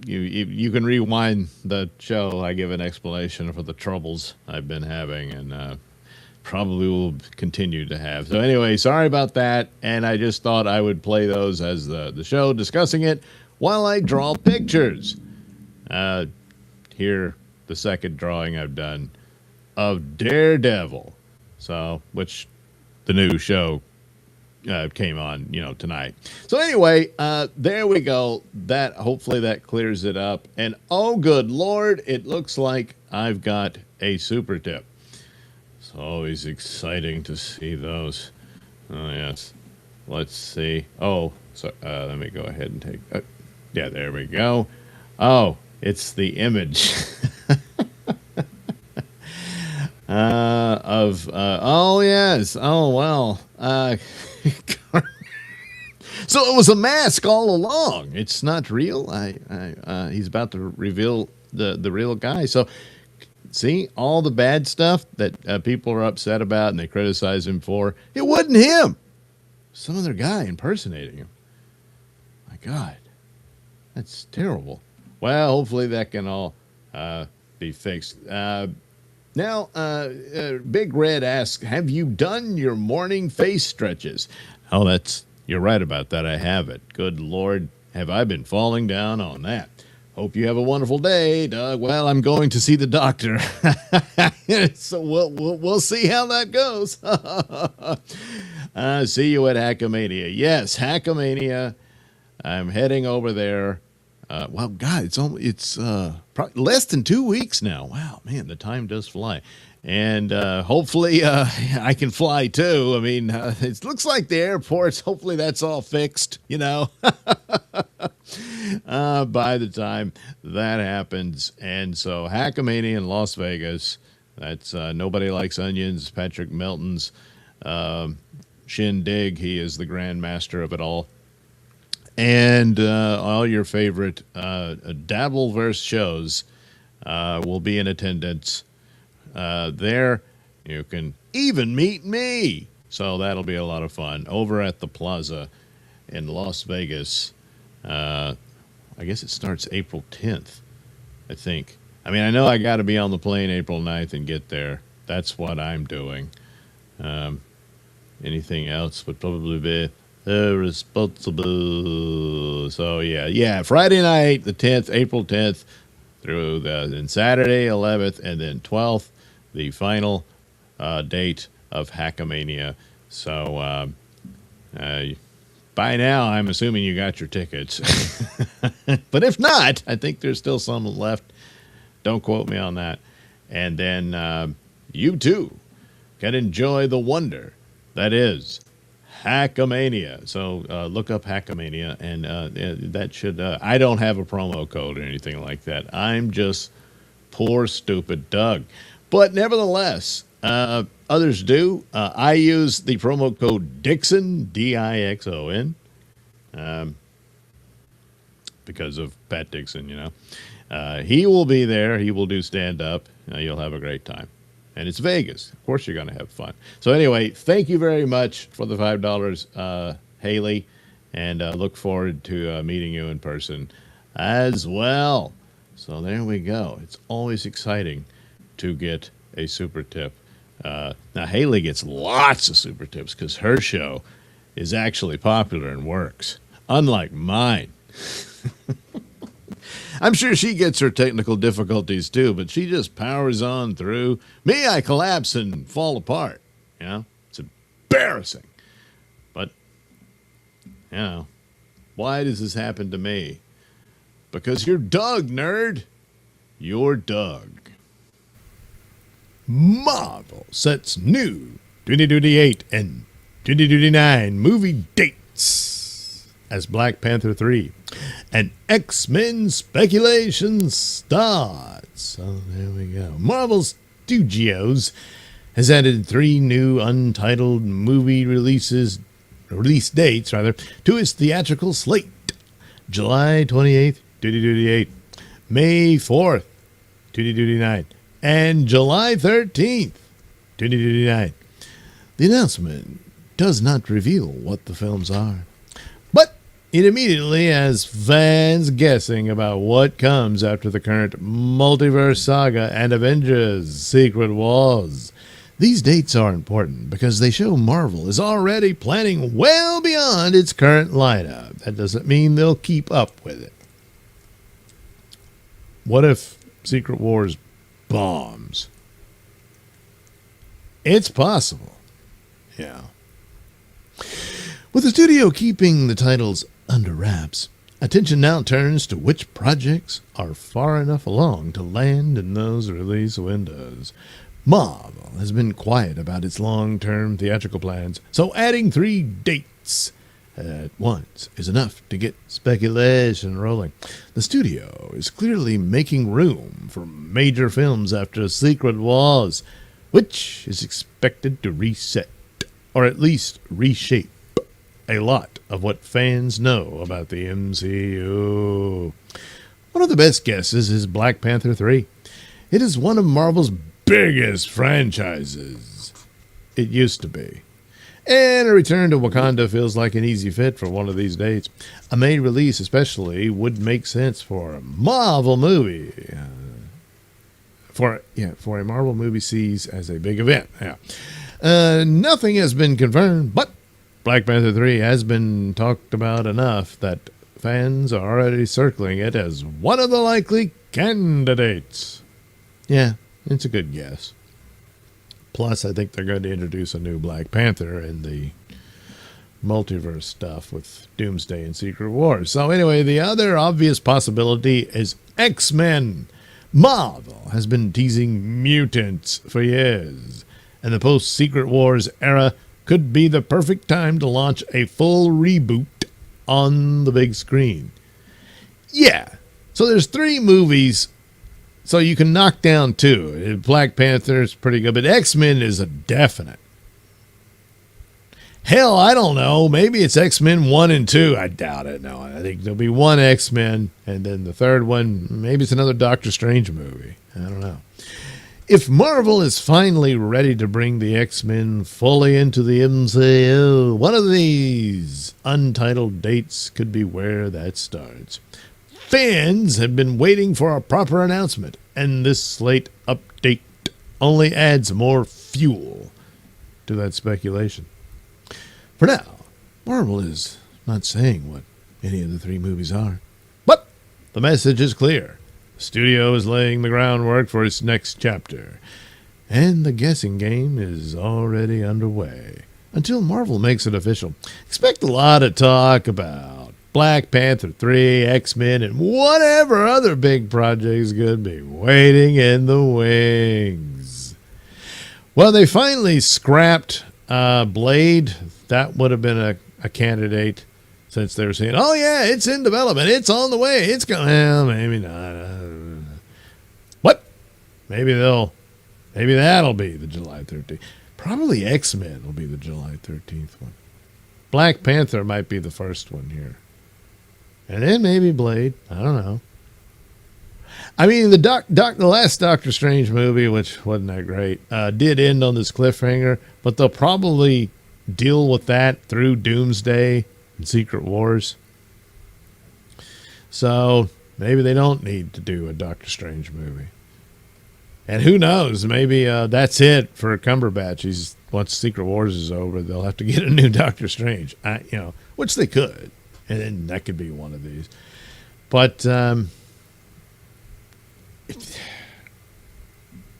you can rewind the show, I give an explanation for the troubles I've been having and probably will continue to have. So anyway, sorry about that, and I just thought I would play those as the show discussing it while I draw pictures. Here, the second drawing I've done of Daredevil, which the new show came on, tonight. So anyway, there we go. Hopefully that clears it up. And oh, good Lord, it looks like I've got a super tip. It's always exciting to see those. Oh yes, let's see. Oh, so let me go ahead and take. Yeah, there we go. Oh, it's the image. Oh yes, oh well, so it was a mask all along. It's not real. He's about to reveal the real guy. So see, all the bad stuff that people are upset about and they criticize him for, it wasn't him. Some other guy impersonating him. My God, that's terrible. Well, hopefully that can all be fixed. Now, Big Red asks, have you done your morning face stretches? Oh, you're right about that. I haven't. Good Lord, have I been falling down on that. Hope you have a wonderful day, Doug. Well, I'm going to see the doctor, so we'll see how that goes. See you at Hackamania. Yes, Hackamania. I'm heading over there. Well, God, it's probably less than 2 weeks now. Wow, man, the time does fly. And hopefully I can fly too. I mean, it looks like the airports, hopefully that's all fixed, by the time that happens. And so Hackamania in Las Vegas, that's Nobody Likes Onions, Patrick Melton's shindig. He is the grand master of it all. And all your favorite Dabbleverse shows will be in attendance. There, you can even meet me. So that'll be a lot of fun over at the Plaza in Las Vegas. I guess it starts April 10th, I think. I mean, I know I got to be on the plane April 9th and get there. That's what I'm doing. Anything else would probably be irresponsible. So, yeah. Friday night, the 10th, April 10th, through then Saturday 11th, and then 12th, the final date of Hackamania. So by now, I'm assuming you got your tickets. But if not, I think there's still some left. Don't quote me on that. And then you too can enjoy the wonder that is Hackamania. So look up Hackamania, and that should. I don't have a promo code or anything like that. I'm just poor, stupid Doug. But nevertheless, others do. I use the promo code Dixon, Dixon, because of Pat Dixon. He will be there. He will do stand up. You'll have a great time. And it's Vegas. Of course, you're going to have fun. So anyway, thank you very much for the $5, Haley, and look forward to meeting you in person as well. So there we go. It's always exciting to get a super tip. Now, Haley gets lots of super tips because her show is actually popular and works, unlike mine. I'm sure she gets her technical difficulties too, but she just powers on through. Me, I collapse and fall apart. It's embarrassing. But, why does this happen to me? Because you're Doug, nerd. You're Doug. Marvel sets new 2028 and 2029 movie dates as Black Panther 3 and X-Men speculation starts. So there we go. Marvel Studios has added 3 new untitled movie release dates to its theatrical slate. July 28th, 2028, May 4th, 2029, and July 13th, 2029. The announcement does not reveal what the films are, but it immediately has fans guessing about what comes after the current multiverse saga and Avengers Secret Wars. These dates are important because they show Marvel is already planning well beyond its current lineup. That doesn't mean they'll keep up with it. What if Secret Wars bombs? It's possible. Yeah. With the studio keeping the titles under wraps, attention now turns to which projects are far enough along to land in those release windows. Marvel has been quiet about its long-term theatrical plans, so adding 3 dates at once is enough to get speculation rolling. The studio is clearly making room for major films after Secret Wars, which is expected to reset, or at least reshape, a lot of what fans know about the MCU. One of the best guesses is Black Panther 3. It is one of Marvel's biggest franchises. It used to be. And a return to Wakanda feels like an easy fit for one of these dates. A May release especially would make sense for a Marvel movie. For a Marvel movie sees as a big event. Nothing has been confirmed, but Black Panther 3 has been talked about enough that fans are already circling it as one of the likely candidates. Yeah, it's a good guess. Plus, I think they're going to introduce a new Black Panther in the multiverse stuff with Doomsday and Secret Wars. So anyway, the other obvious possibility is X-Men. Marvel has been teasing mutants for years, and the post-Secret Wars era could be the perfect time to launch a full reboot on the big screen. Yeah, so there's 3 movies, so you can knock down 2. Black Panther is pretty good, but X-Men is a definite. Hell, I don't know. Maybe it's X-Men 1 and 2. I doubt it. No, I think there'll be one X-Men, and then the third one, maybe it's another Doctor Strange movie. I don't know. If Marvel is finally ready to bring the X-Men fully into the MCU, one of these untitled dates could be where that starts. Fans have been waiting for a proper announcement, and this slate update only adds more fuel to that speculation. For now, Marvel is not saying what any of the 3 movies are. But the message is clear. The studio is laying the groundwork for its next chapter. And the guessing game is already underway. Until Marvel makes it official, expect a lot of talk about Black Panther 3, X-Men, and whatever other big projects could be waiting in the wings. Well, they finally scrapped Blade. That would have been a candidate, since they were saying, oh yeah, it's in development, it's on the way, it's going. Well, maybe not. What? Maybe that'll be the July 13th. Probably X-Men will be the July 13th one. Black Panther might be the first one here, and then maybe Blade. I don't know. I mean, the last Doctor Strange movie, which wasn't that great, did end on this cliffhanger, but they'll probably deal with that through Doomsday and Secret Wars. So maybe they don't need to do a Doctor Strange movie. And who knows, maybe that's it for Cumberbatch. Once Secret Wars is over, they'll have to get a new Doctor Strange. Which they could. And then that could be one of these. But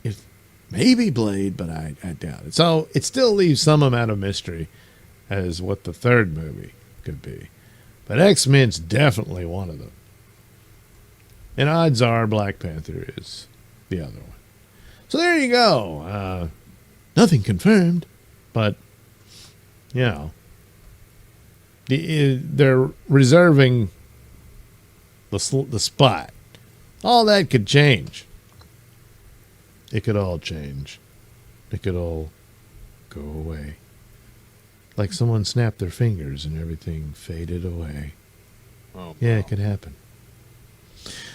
if maybe Blade, but I doubt it. So it still leaves some amount of mystery as what the third movie could be. But X-Men's definitely one of them. And odds are Black Panther is the other one. So there you go. Nothing confirmed, but, they're reserving the spot. All that could change. It could all change. It could all go away. Like someone snapped their fingers and everything faded away. Oh, yeah, it could happen.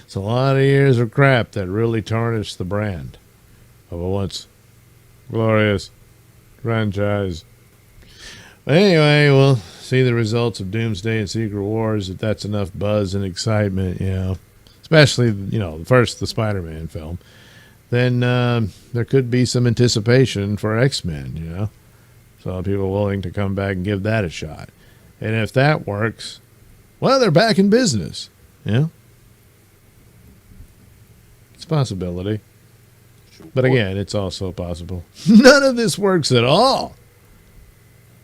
It's a lot of years of crap that really tarnished the brand of a once glorious franchise. But anyway, we'll see the results of Doomsday and Secret Wars, if that's enough buzz and excitement, especially, the Spider-Man film. Then there could be some anticipation for X-Men, So people willing to come back and give that a shot. And if that works, well, they're back in business, It's a possibility. But again, it's also possible none of this works at all.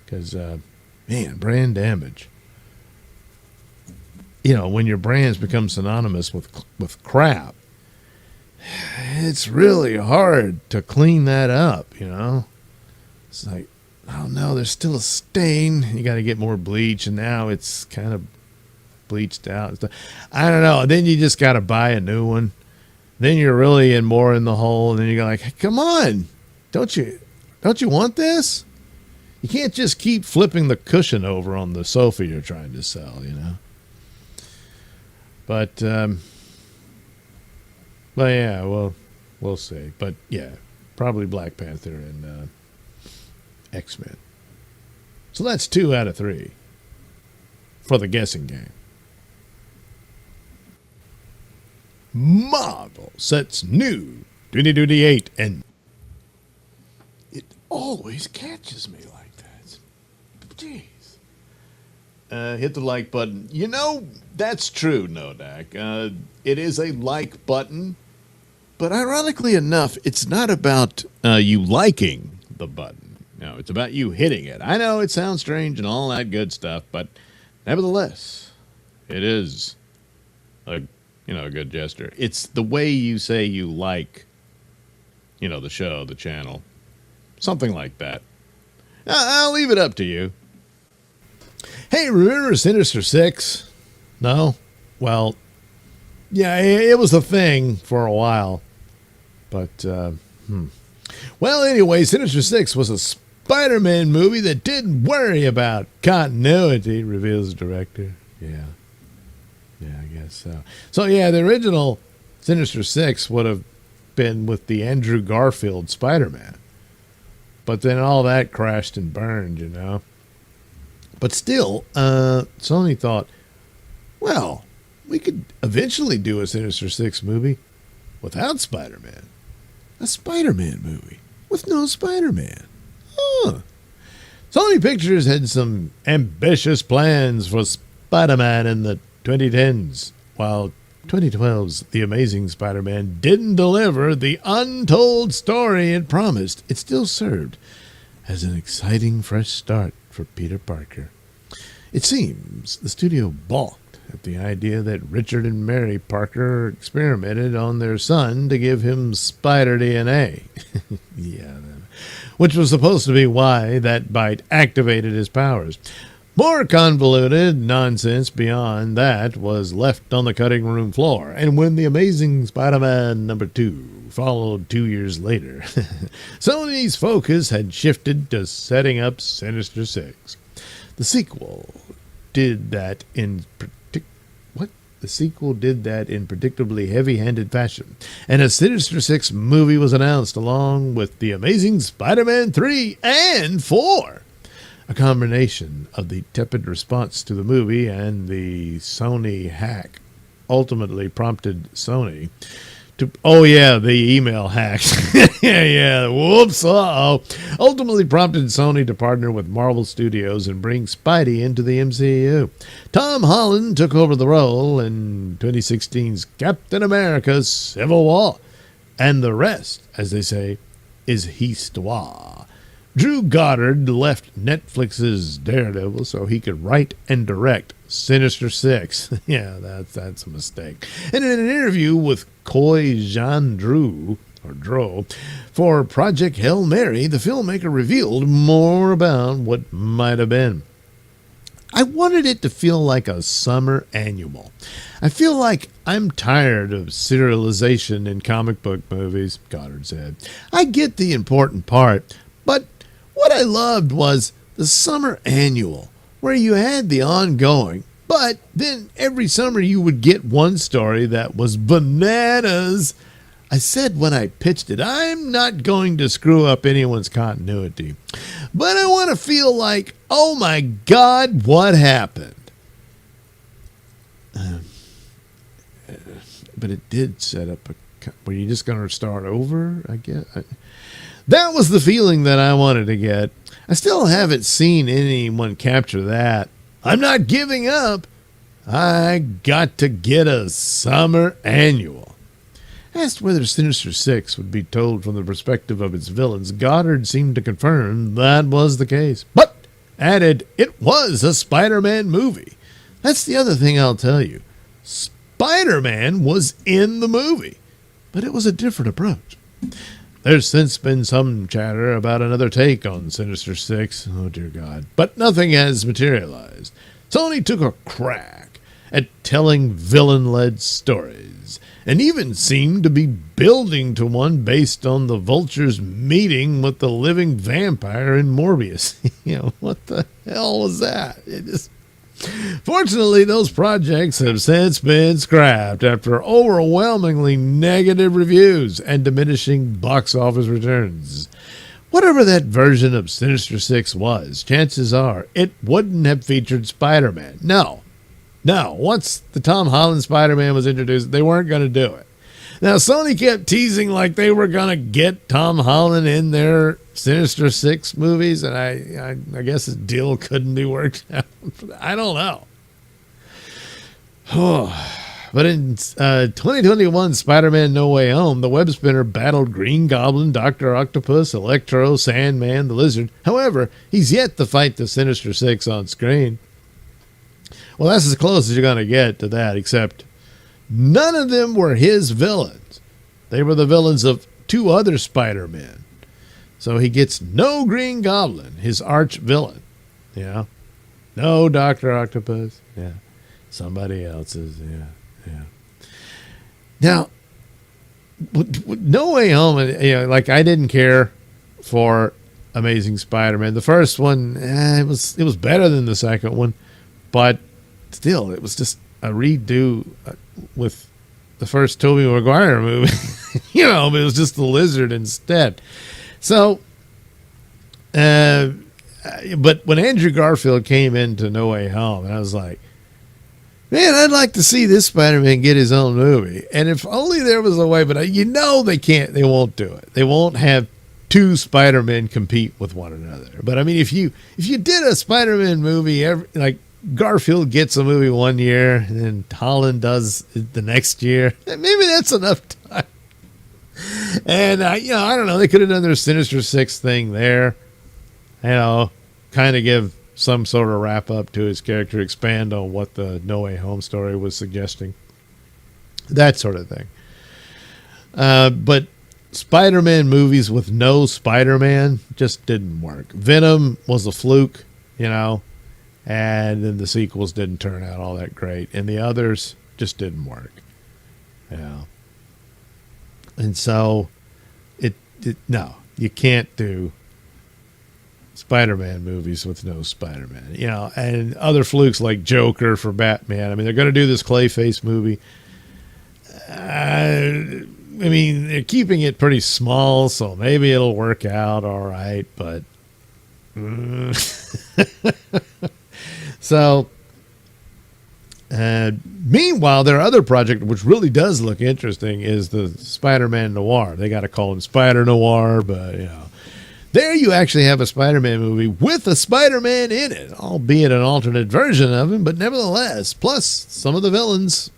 Because, brand damage. When your brands become synonymous with crap, it's really hard to clean that up, It's like, oh no, there's still a stain. You got to get more bleach, and now it's kind of bleached out. I don't know. Then you just got to buy a new one. Then you're really more in the hole, and then you go like, hey, come on, don't you want this? You can't just keep flipping the cushion over on the sofa you're trying to sell, But yeah, well, we'll see. But yeah, probably Black Panther and X-Men. So that's 2 out of 3 for the guessing game. Marvel sets new 2028, and it always catches me like that. Jeez. hit the like button. You know, that's true, Nodak. It is a like button, but ironically enough, it's not about you liking the button. No, it's about you hitting it. I know it sounds strange and all that good stuff, but nevertheless, it is a good gesture. It's the way you say you like, the show, the channel, something like that. I'll leave it up to you. Hey, remember Sinister Six? No? Well, yeah, it was a thing for a while. But, Well, anyway, Sinister Six was a Spider-Man movie that didn't worry about continuity, reveals the director. Yeah, I guess so. So, yeah, the original Sinister Six would have been with the Andrew Garfield Spider-Man. But then all that crashed and burned, But still, Sony thought, well, we could eventually do a Sinister Six movie without Spider-Man. A Spider-Man movie with no Spider-Man. Huh. Sony Pictures had some ambitious plans for Spider-Man in the 2010s, while 2012's The Amazing Spider-Man didn't deliver the untold story it promised. It still served as an exciting fresh start for Peter Parker. It seems the studio balked at the idea that Richard and Mary Parker experimented on their son to give him spider DNA. Which was supposed to be why that bite activated his powers. More convoluted nonsense beyond that was left on the cutting room floor, and when The Amazing Spider-Man #2 followed 2 years later, Sony's focus had shifted to setting up Sinister Six. The sequel did that in predictably heavy-handed fashion, and a Sinister Six movie was announced along with The Amazing Spider-Man 3 and 4. A combination of the tepid response to the movie and the Sony hack ultimately prompted Sony to... Oh, yeah, the email hacks. Whoops, ultimately prompted Sony to partner with Marvel Studios and bring Spidey into the MCU. Tom Holland took over the role in 2016's Captain America Civil War. And the rest, as they say, is histoire. Drew Goddard left Netflix's Daredevil so he could write and direct Sinister Six. Yeah, that's a mistake. And in an interview with Coy Jandreau, for Project Hail Mary, the filmmaker revealed more about what might have been. I wanted it to feel like a summer annual. I feel like I'm tired of serialization in comic book movies, Goddard said. I get the important part, but what I loved was the summer annual, where you had the ongoing, but then every summer you would get one story that was bananas. I said when I pitched it, I'm not going to screw up anyone's continuity, but I want to feel like, oh my God, what happened? But it did set up were you just going to start over, I guess? That was the feeling that I wanted to get. I still haven't seen anyone capture that. I'm not giving up. I got to get a summer annual. Asked whether Sinister Six would be told from the perspective of its villains, Goddard seemed to confirm that was the case, but added it was a Spider-Man movie. That's the other thing I'll tell you. Spider-Man was in the movie, but it was a different approach. There's since been some chatter about another take on Sinister Six. Oh, dear God. But nothing has materialized. Sony took a crack at telling villain-led stories, and even seemed to be building to one based on the Vulture's meeting with the living vampire in Morbius. What the hell was that? Fortunately, those projects have since been scrapped after overwhelmingly negative reviews and diminishing box office returns. Whatever that version of Sinister Six was, chances are it wouldn't have featured Spider-Man. No, once the Tom Holland Spider-Man was introduced, they weren't going to do it. Now, Sony kept teasing like they were going to get Tom Holland in their Sinister Six movies, and I guess his deal couldn't be worked out. I don't know. But in 2021 Spider-Man No Way Home, the web spinner battled Green Goblin, Dr. Octopus, Electro, Sandman, the Lizard. However, he's yet to fight the Sinister Six on screen. Well, that's as close as you're going to get to that, except none of them were his villains. They were the villains of two other Spider-Men. So he gets no Green Goblin, his arch villain. Yeah. No Dr. Octopus. Yeah. Somebody else's. Yeah. Now, No Way Home, like I didn't care for Amazing Spider-Man. The first one, it was better than the second one, but still, it was just a redo with the first Tobey Maguire movie. It was just the Lizard instead. So, but when Andrew Garfield came into No Way Home, I was like, man, I'd like to see this Spider-Man get his own movie. And if only there was a way, but they can't, they won't do it. They won't have two Spider-Men compete with one another. But I mean, if you did a Spider-Man movie, like Garfield gets a movie one year and then Holland does the next year, maybe that's enough time. And, I don't know, they could have done their Sinister Six thing there, kind of give some sort of wrap up to his character, expand on what the No Way Home story was suggesting, that sort of thing. But Spider-Man movies with no Spider-Man just didn't work. Venom was a fluke, and then the sequels didn't turn out all that great, and the others just didn't work. And so no, you can't do Spider-Man movies with no Spider-Man, and other flukes like Joker for Batman. I mean, they're going to do this Clayface movie. I mean, they're keeping it pretty small, so maybe it'll work out all right, but so meanwhile, their other project, which really does look interesting, is the Spider-Man Noir. They got to call him Spider Noir, but there you actually have a Spider-Man movie with a Spider-Man in it, albeit an alternate version of him, but nevertheless, plus some of the villains,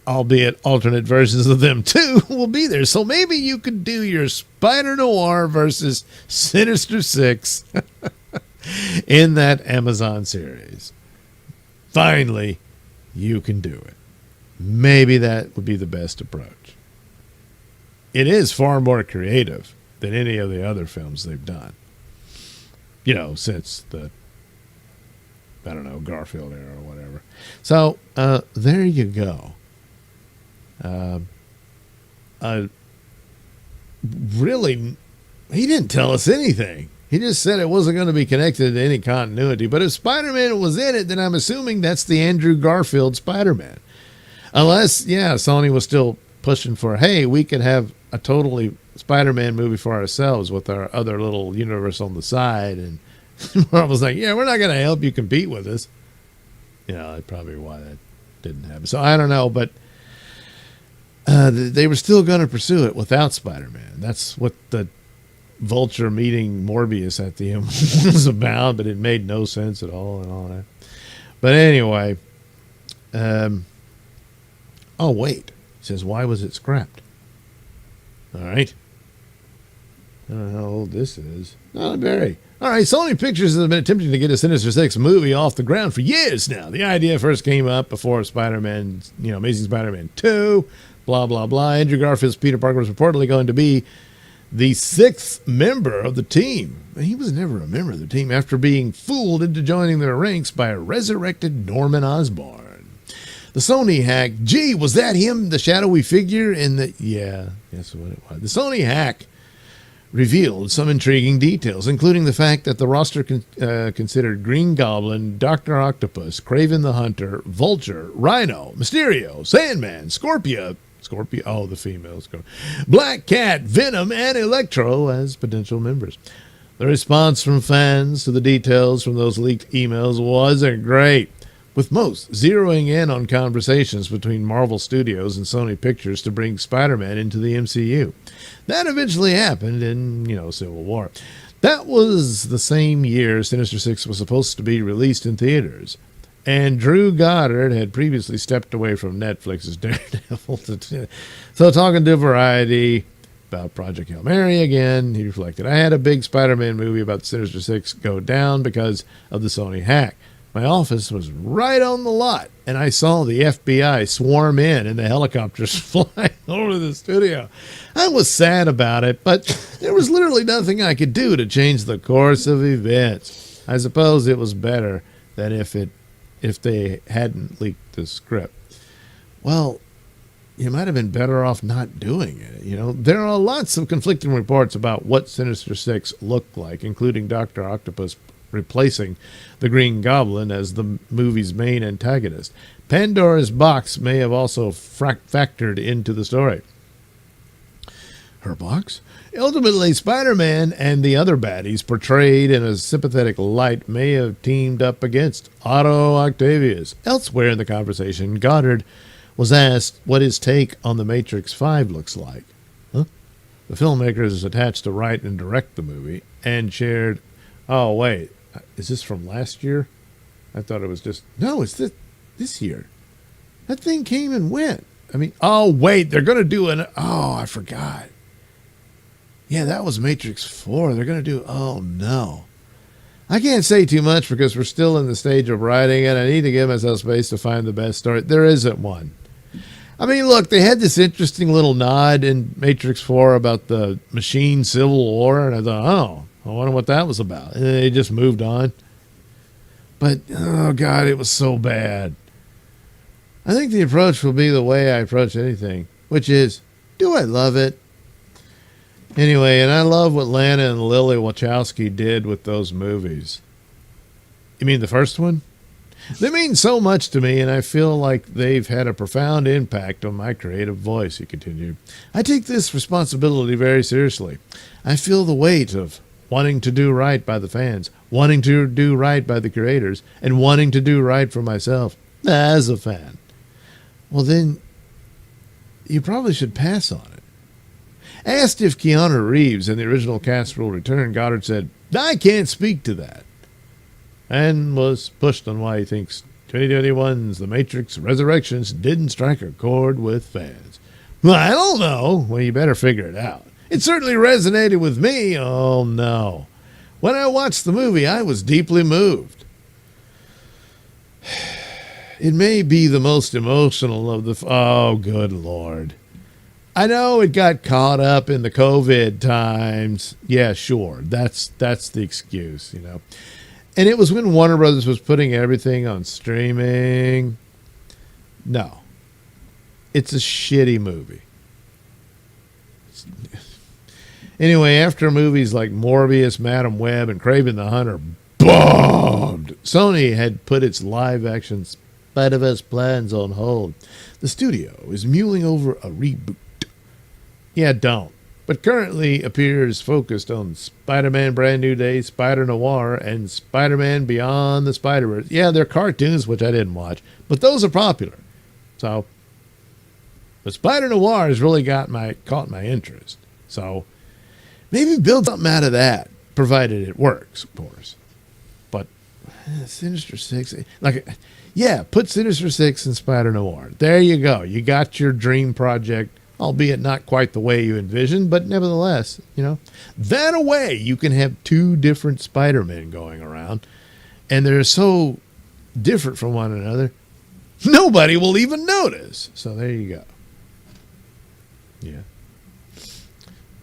albeit alternate versions of them too, will be there. So maybe you could do your Spider Noir versus Sinister Six in that Amazon series. Finally, you can do it. Maybe that would be the best approach. It is far more creative than any of the other films they've done, since the, Garfield era or whatever. So, there you go. Really, he didn't tell us anything. He just said it wasn't going to be connected to any continuity. But if Spider-Man was in it, then I'm assuming that's the Andrew Garfield Spider-Man. Unless, Sony was still pushing for, hey, we could have a totally Spider-Man movie for ourselves with our other little universe on the side. And Marvel was like, we're not going to help you compete with us. That's probably why that didn't happen. So I don't know, but they were still going to pursue it without Spider-Man. That's what the Vulture meeting Morbius at the end was about, but it made no sense at all and all that. But anyway, oh wait, it says, why was it scrapped? All right, I don't know how old this is. Not very. All right, Sony Pictures has been attempting to get a Sinister Six movie off the ground for years now. The idea first came up before Spider-Man, Amazing Spider-Man 2, blah blah blah. Andrew Garfield's Peter Parker was reportedly going to be the sixth member of the team. He was never a member of the team after being fooled into joining their ranks by a resurrected Norman Osborn. The Sony hack, gee, was that him, the shadowy figure in the... Yeah, that's what it was. The Sony hack revealed some intriguing details, including the fact that the roster considered Green Goblin, Dr. Octopus, Kraven the Hunter, Vulture, Rhino, Mysterio, Sandman, Scorpio, the female Scorpio, Black Cat, Venom, and Electro as potential members. The response from fans to the details from those leaked emails wasn't great. with most zeroing in on conversations between Marvel Studios and Sony Pictures to bring Spider-Man into the MCU. That eventually happened in, Civil War. That was the same year Sinister Six was supposed to be released in theaters. And Drew Goddard had previously stepped away from Netflix's Daredevil. So talking to Variety about Project Hail Mary again, he reflected, I had a big Spider-Man movie about the Sinister Six go down because of the Sony hack. My office was right on the lot, and I saw the FBI swarm in and the helicopters flying over the studio. I was sad about it, but there was literally nothing I could do to change the course of events. I suppose it was better than if they hadn't leaked the script. Well, you might have been better off not doing it. There are lots of conflicting reports about what Sinister Six looked like, including Dr. Octopus replacing the Green Goblin as the movie's main antagonist. Pandora's box may have also factored into the story. Her box? Ultimately, Spider-Man and the other baddies portrayed in a sympathetic light may have teamed up against Otto Octavius. Elsewhere in the conversation, Goddard was asked what his take on The Matrix 5 looks like. The filmmaker is attached to write and direct the movie and shared, oh, wait, is this from last year? I thought it was just, no, it's this year. That thing came and went. Oh, wait, they're going to do I forgot. Yeah, that was Matrix 4. They're going to do, oh, no. I can't say too much because we're still in the stage of writing it. I need to give myself space to find the best story. There isn't one. Look, they had this interesting little nod in Matrix 4 about the machine civil war, and I thought, I wonder what that was about. And they just moved on. But, oh, God, it was so bad. I think the approach will be the way I approach anything, which is, do I love it? Anyway, and I love what Lana and Lily Wachowski did with those movies. You mean the first one? They mean so much to me, and I feel like they've had a profound impact on my creative voice, he continued. I take this responsibility very seriously. I feel the weight of wanting to do right by the fans, wanting to do right by the creators, and wanting to do right for myself as a fan. Well, then, you probably should pass on it. Asked if Keanu Reeves and the original cast will return, Goddard said, I can't speak to that. And was pushed on why he thinks 2021's The Matrix Resurrections didn't strike a chord with fans. Well, I don't know. Well, you better figure it out. It certainly resonated with me. Oh, no. When I watched the movie, I was deeply moved. It may be the most emotional of the... Oh, good Lord. I know it got caught up in the COVID times. Yeah, sure. That's the excuse, And it was when Warner Brothers was putting everything on streaming. No. It's a shitty movie. Anyway, after movies like Morbius, Madam Web, and Kraven the Hunter bombed, Sony had put its live-action Spider-Verse plans on hold. The studio is mulling over a reboot. Yeah, don't. But currently appears focused on Spider-Man Brand New Day, Spider-Noir, and Spider-Man Beyond the Spider-Verse. Yeah, they're cartoons, which I didn't watch, but those are popular. So, but Spider-Noir has really caught my interest. So, maybe build something out of that, provided it works, of course. But Sinister Six, put Sinister Six in Spider-Noir. There you go. You got your dream project. Albeit not quite the way you envisioned, but nevertheless, that a way you can have two different Spider-Men going around, and they're so different from one another, nobody will even notice. So there you go. Yeah.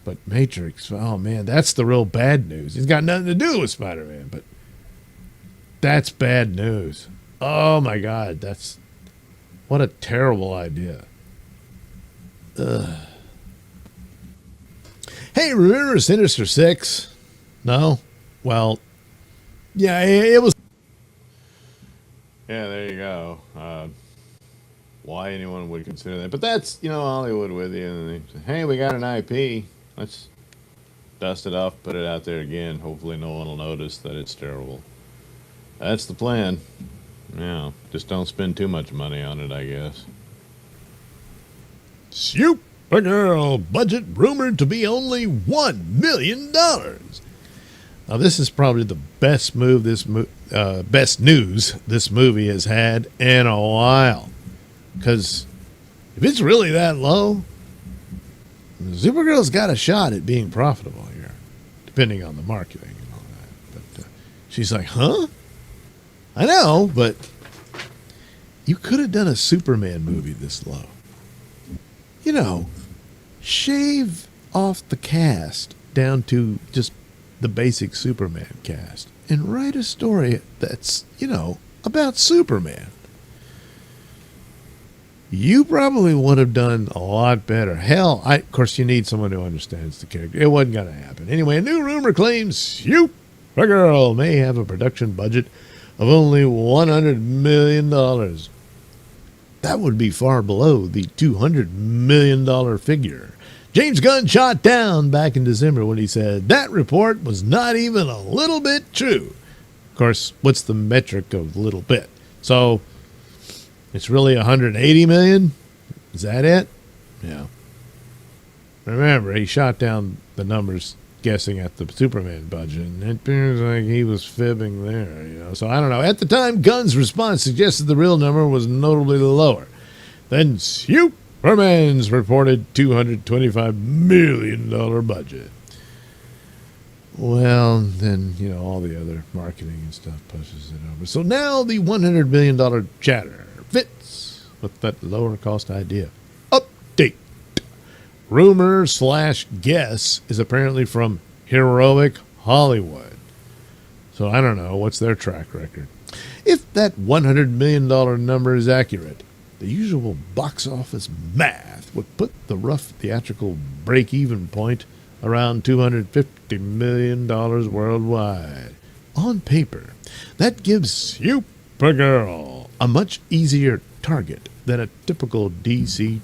But Matrix, oh man, that's the real bad news. It's got nothing to do with Spider-Man, but that's bad news. Oh my God, what a terrible idea. Hey, remember Sinister Six? No? Well, yeah, it was. Yeah, there you go. Why anyone would consider that. But that's, Hollywood with you. And they say, hey, we got an IP. Let's dust it off, put it out there again. Hopefully no one will notice that it's terrible. That's the plan. Yeah, just don't spend too much money on it, I guess. Supergirl budget rumored to be only $1 million. Now, this is probably the best best news this movie has had in a while. Because if it's really that low, Supergirl's got a shot at being profitable here, depending on the marketing and all that. But she's like, huh? I know, but you could have done a Superman movie this low. You know, shave off the cast down to just the basic Superman cast and write a story that's, about Superman. You probably would have done a lot better. Hell, of course, you need someone who understands the character. It wasn't going to happen. Anyway, a new rumor claims Supergirl may have a production budget of only $100 million. That would be far below the $200 million figure James Gunn shot down back in December when he said that report was not even a little bit true. Of course, what's the metric of little bit? So it's really $180 million? Is that it? Yeah. Remember, he shot down the numbers guessing at the Superman budget, and it appears like he was fibbing there, So I don't know. At the time, Gunn's response suggested the real number was notably lower. Then Superman's reported $225 million budget. Well, then, all the other marketing and stuff pushes it over. So now the $100 million chatter fits with that lower cost idea. Update. Rumor/guess is apparently from Heroic Hollywood. So I don't know. What's their track record? If that $100 million number is accurate, the usual box office math would put the rough theatrical break-even point around $250 million worldwide. On paper, that gives Supergirl a much easier target than a typical DC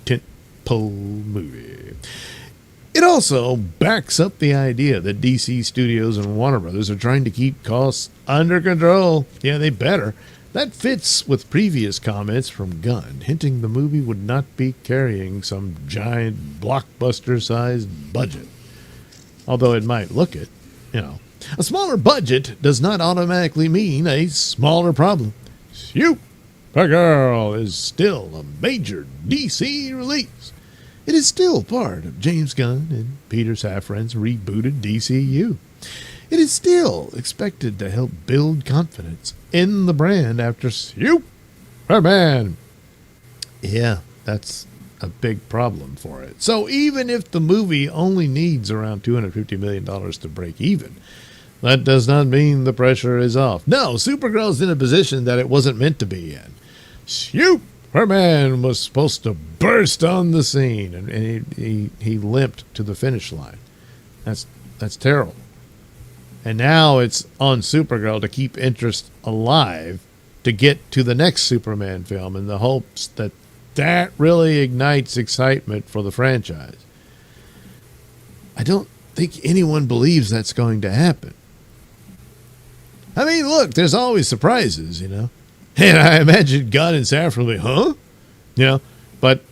tentpole movie. It also backs up the idea that DC Studios and Warner Brothers are trying to keep costs under control. Yeah, they better. That fits with previous comments from Gunn, hinting the movie would not be carrying some giant blockbuster-sized budget. Although it might look it, A smaller budget does not automatically mean a smaller problem. Supergirl is still a major DC release. It is still part of James Gunn and Peter Safran's rebooted DCU. It is still expected to help build confidence in the brand after Superman. Yeah, that's a big problem for it. So even if the movie only needs around $250 million to break even, that does not mean the pressure is off. No, Supergirl's in a position that it wasn't meant to be in. Superman was supposed to burst on the scene, and he limped to the finish line. That's terrible. And now it's on Supergirl to keep interest alive to get to the next Superman film in the hopes that really ignites excitement for the franchise. I don't think anyone believes that's going to happen. I mean, look, there's always surprises, And I imagine Gunn and Safran will be, But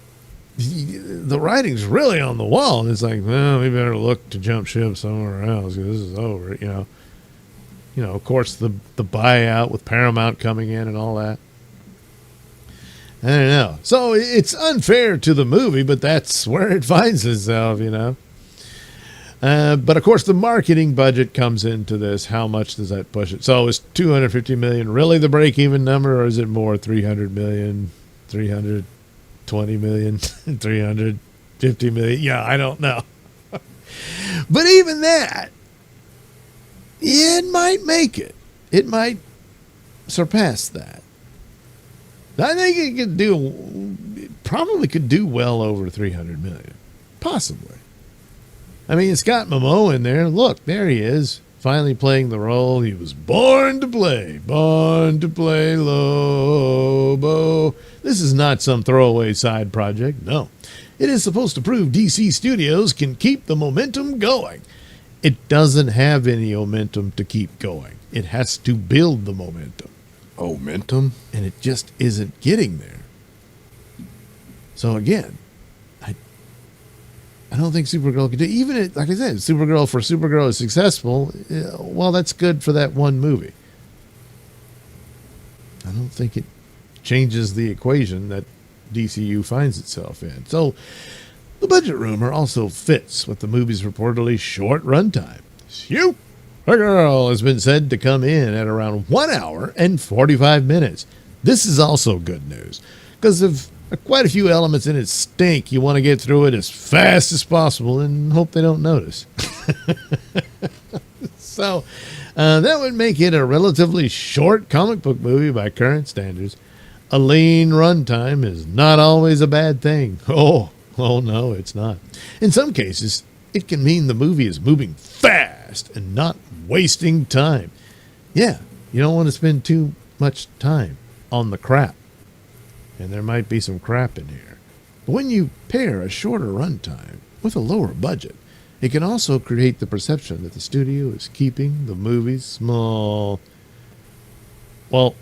the writing's really on the wall, and it's like, well, we better look to jump ship somewhere else because this is over. Of course, the buyout with Paramount coming in and all that. I don't know. So it's unfair to the movie, but that's where it finds itself, But of course, the marketing budget comes into this. How much does that push it? So is $250 million really the break-even number, or is it more $300 million, $320 million, $350 million? Yeah, I don't know. But even that, it might make it. It might surpass that. I think it probably could do well over $300 million. Possibly. I mean, it's got Momoa in there. Look, there he is, finally playing the role he was born to play. Born to play Lobo. This is not some throwaway side project. No. It is supposed to prove DC Studios can keep the momentum going. It doesn't have any momentum to keep going. It has to build the momentum. Momentum? and it just isn't getting there. So again, I don't think Supergirl could do, even like I said, Supergirl is successful. Well, that's good for that one movie. I don't think it changes the equation that DCU finds itself in. So the budget rumor also fits with the movie's reportedly short runtime. Supergirl has been said to come in at around 1 hour and 45 minutes. This is also good news, because if quite a few elements in it stink, you want to get through it as fast as possible and hope they don't notice. So that would make it a relatively short comic book movie by current standards. A lean runtime is not always a bad thing. Oh no, it's not. In some cases, it can mean the movie is moving fast and not wasting time. Yeah, you don't want to spend too much time on the crap. And there might be some crap in here. But when you pair a shorter runtime with a lower budget, it can also create the perception that the studio is keeping the movies small. Well,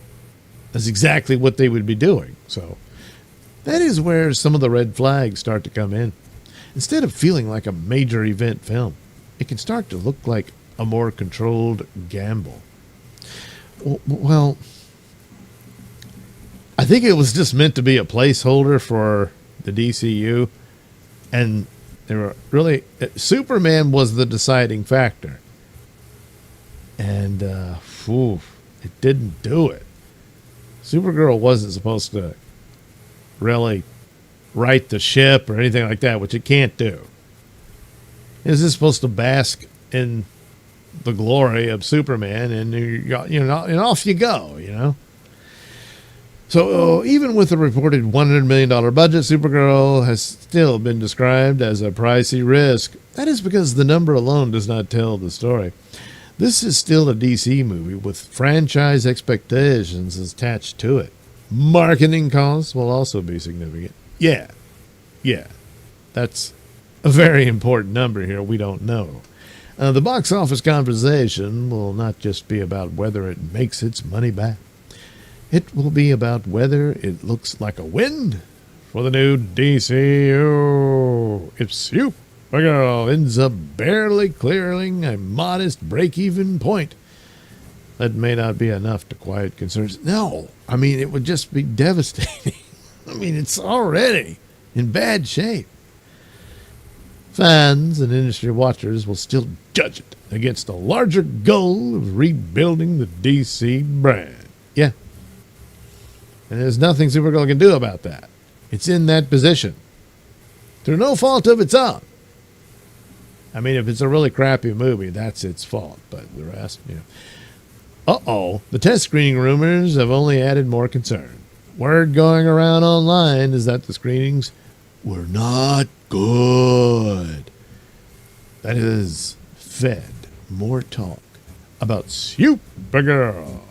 that's exactly what they would be doing. So that is where some of the red flags start to come in. Instead of feeling like a major event film, it can start to look like a more controlled gamble. Well, I think it was just meant to be a placeholder for the DCU, and they were really, Superman was the deciding factor, and it didn't do it. Supergirl wasn't supposed to really right the ship or anything like that, which it can't do. It was just supposed to bask in the glory of Superman, and and off you go, you know. So even with a reported $100 million budget, Supergirl has still been described as a pricey risk. That is because the number alone does not tell the story. This is still a DC movie with franchise expectations attached to it. Marketing costs will also be significant. Yeah, that's a very important number here we don't know. The box office conversation will not just be about whether it makes its money back. It will be about whether it looks like a win for the new DCU. If Supergirl ends up barely clearing a modest break-even point, that may not be enough to quiet concerns. No, I mean, it would just be devastating. I mean, it's already in bad shape. Fans and industry watchers will still judge it against a larger goal of rebuilding the DC brand. Yeah. And there's nothing Supergirl can do about that. It's in that position, through no fault of its own. I mean, if it's a really crappy movie, that's its fault. But the rest, the test screening rumors have only added more concern. Word going around online is that the screenings were not good. That has fed more talk about Supergirl.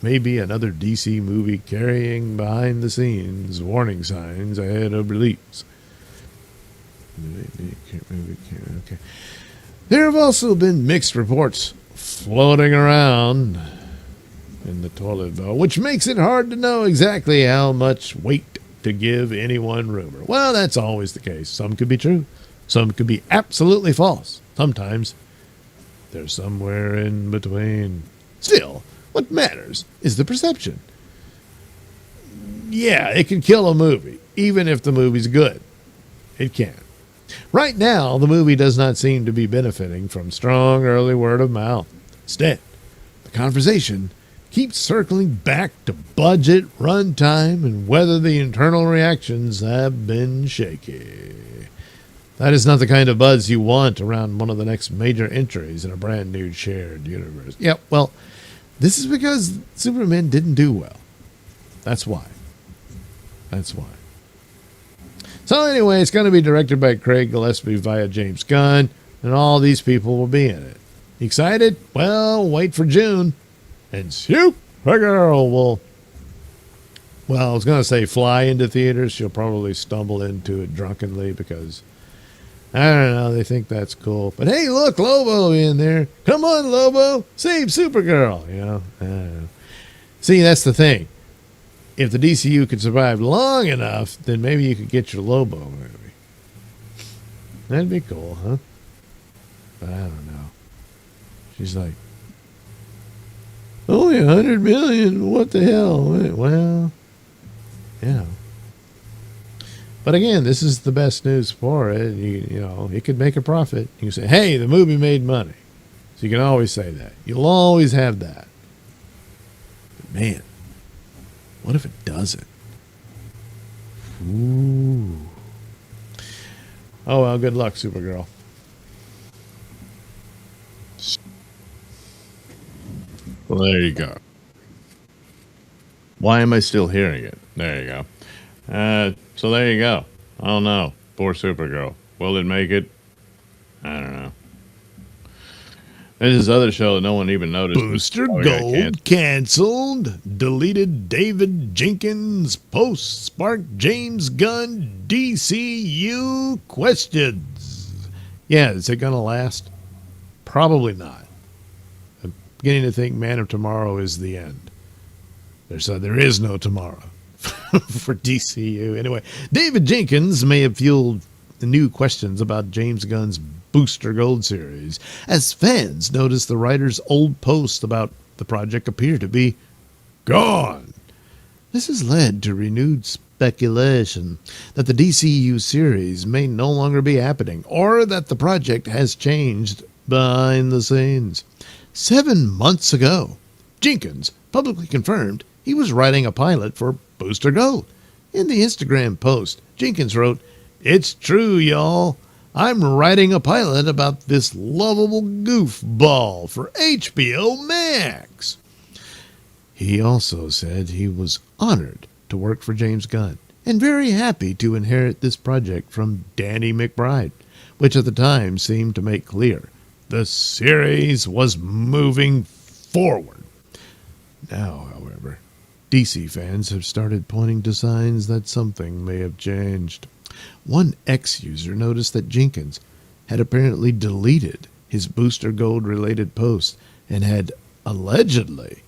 Maybe another DC movie carrying behind the scenes warning signs ahead of release. Okay. There have also been mixed reports floating around in the toilet bowl, which makes it hard to know exactly how much weight to give any one rumor. Well, that's always the case. Some could be true. Some could be absolutely false. Sometimes they're somewhere in between. Still, what matters is the perception. Yeah, it can kill a movie, even if the movie's good. It can. Right now, the movie does not seem to be benefiting from strong early word of mouth. Instead, the conversation keeps circling back to budget, runtime, and whether the internal reactions have been shaky. That is not the kind of buzz you want around one of the next major entries in a brand new shared universe. Yeah, well, this is because Superman didn't do well. That's why. So anyway, it's going to be directed by Craig Gillespie via James Gunn, and all these people will be in it. Excited? Well, wait for June, and Supergirl will, I was going to say fly into theaters. She'll probably stumble into it drunkenly because, I don't know, they think that's cool. But hey, look, Lobo in there. Come on, Lobo, save Supergirl. I don't know. See, that's the thing. If the DCU could survive long enough, then maybe you could get your Lobo movie. That'd be cool, huh? But I don't know. She's like, only 100 million. What the hell? Well, you know. But again, this is the best news for it. You know, it could make a profit. You can say, hey, the movie made money. So you can always say that. You'll always have that. But man, what if it doesn't? Ooh. Oh, well, good luck, Supergirl. Well, there you go. Why am I still hearing it? There you go. So there you go. Oh no, poor Supergirl. Will it make it? I don't know. There's this other show that no one even noticed. Booster Oh, yeah, Gold canceled. Deleted David Jenkins post. Sparked James Gunn DCU questions. Yeah, is it going to last? Probably not. I'm beginning to think Man of Tomorrow is the end. There is no tomorrow for DCU. Anyway, David Jenkins may have fueled the new questions about James Gunn's Booster Gold series, as fans noticed the writer's old posts about the project appear to be gone. This has led to renewed speculation that the DCU series may no longer be happening, or that the project has changed behind the scenes. 7 months ago, Jenkins publicly confirmed he was writing a pilot for Booster Gold. In the Instagram post, Jenkins wrote, "It's true, y'all. I'm writing a pilot about this lovable goofball for HBO Max." He also said he was honored to work for James Gunn and very happy to inherit this project from Danny McBride, which at the time seemed to make clear the series was moving forward. Now, however, DC fans have started pointing to signs that something may have changed. One X-user noticed that Jenkins had apparently deleted his Booster Gold related post and had allegedly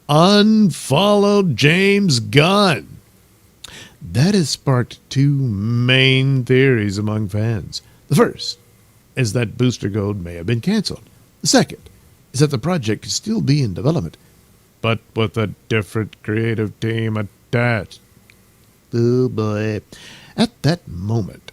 unfollowed James Gunn. That has sparked two main theories among fans. The first is that Booster Gold may have been canceled. The second is that the project could still be in development, but with a different creative team attached. Oh boy. At that moment,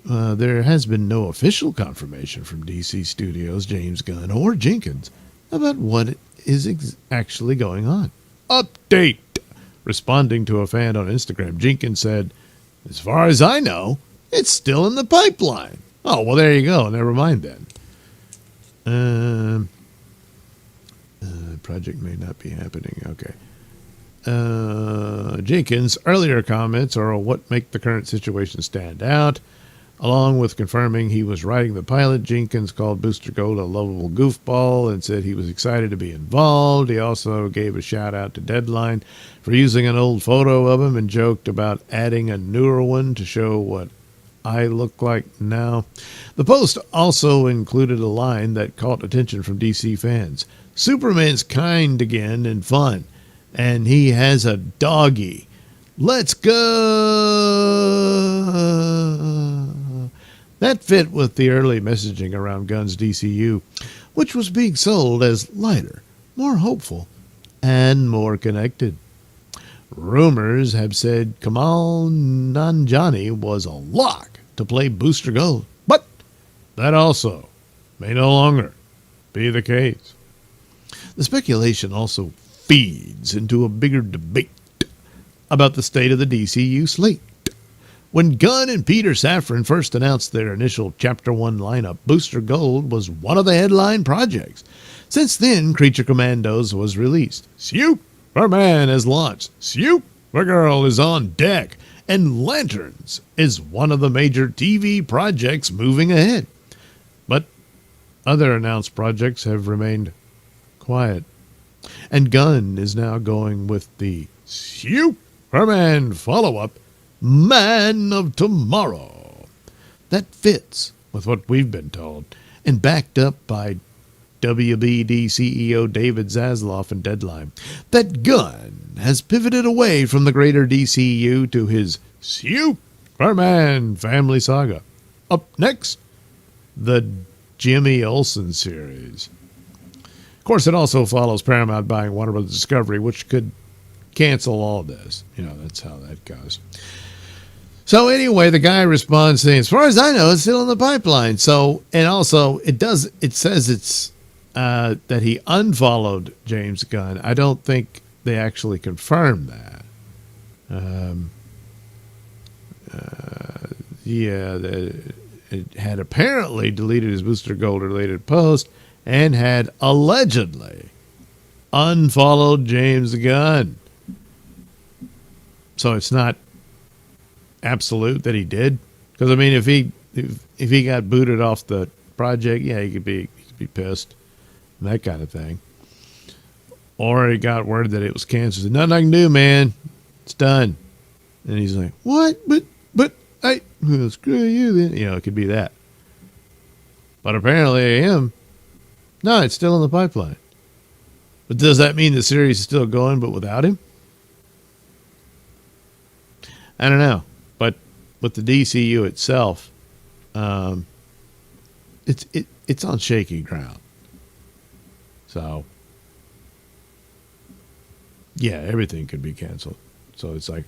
there has been no official confirmation from DC Studios, James Gunn, or Jenkins about what is actually going on. Update! Responding to a fan on Instagram, Jenkins said, "As far as I know, it's still in the pipeline." Oh, well, there you go. Never mind then. Project may not be happening. Okay. Jenkins' earlier comments are what make the current situation stand out. Along with confirming he was writing the pilot, Jenkins called Booster Gold a lovable goofball and said he was excited to be involved. He also gave a shout out to Deadline for using an old photo of him and joked about adding a newer one to show what I look like now. The post also included a line that caught attention from DC fans. "Superman's kind again and fun, and he has a doggy. Let's go." That fit with the early messaging around Gunn's DCU, which was being sold as lighter, more hopeful, and more connected. Rumors have said Kamal Nanjiani was a lock to play Booster Gold, but that also may no longer be the case. The speculation also feeds into a bigger debate about the state of the DCU slate. When Gunn and Peter Safran first announced their initial Chapter 1 lineup, Booster Gold was one of the headline projects. Since then, Creature Commandos was released. Superman is launched. Supergirl is on deck. And Lanterns is one of the major TV projects moving ahead. But other announced projects have remained quiet. And Gunn is now going with the Superman follow-up, Man of Tomorrow. That fits with what we've been told and backed up by WBD CEO David Zasloff in Deadline that Gunn has pivoted away from the greater DCU to his Superman family saga. Up next, the Jimmy Olsen series. Of course, it also follows Paramount buying Warner Bros. Discovery, which could cancel all this. You know, that's how that goes. So anyway, the guy responds saying, as far as I know, it's still in the pipeline. So, and also it says it's that he unfollowed James Gunn. I don't think they actually confirmed that. It had apparently deleted his Booster Gold related post and had allegedly unfollowed James Gunn. So it's not absolute that he did, because I mean, if he got booted off the project, yeah, he could be pissed and that kind of thing. Or he got word that it was canceled. Nothing I can do, man. It's done. And he's like, what? But well, screw you then. You know, it could be that. But apparently no, it's still in the pipeline. But does that mean the series is still going but without him? I don't know. But with the DCU itself, it's on shaky ground. So yeah, everything could be canceled. So it's like,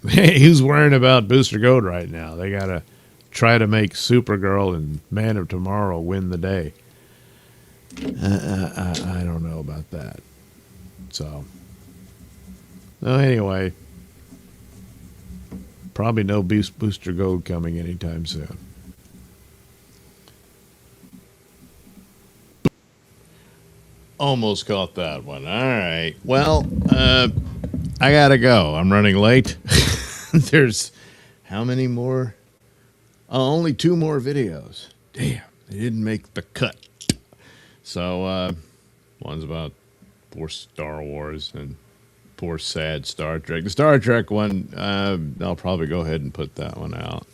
hey, who's worrying about Booster Gold right now? They got to try to make Supergirl and Man of Tomorrow win the day. I don't know about that. So anyway, probably no Booster Gold coming anytime soon. Almost caught that one. All right. Well, I got to go. I'm running late. There's how many more? Only 2 more videos. Damn, they didn't make the cut. So, one's about poor Star Wars and poor sad Star Trek. The Star Trek one, I'll probably go ahead and put that one out.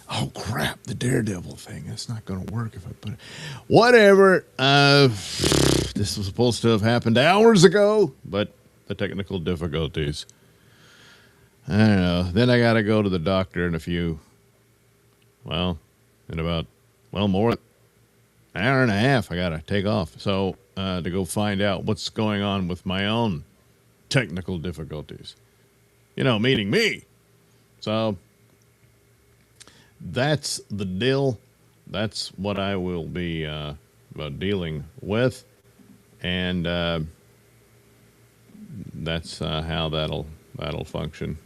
Oh, crap, the Daredevil thing. That's not going to work if I put it. Whatever. This was supposed to have happened hours ago, but the technical difficulties. I don't know. Then I got to go to the doctor in more than an hour and a half. I got to take off. So, to go find out what's going on with my own technical difficulties. You know, meaning me. So, that's the deal. That's what I will be dealing with. And that's how that'll function.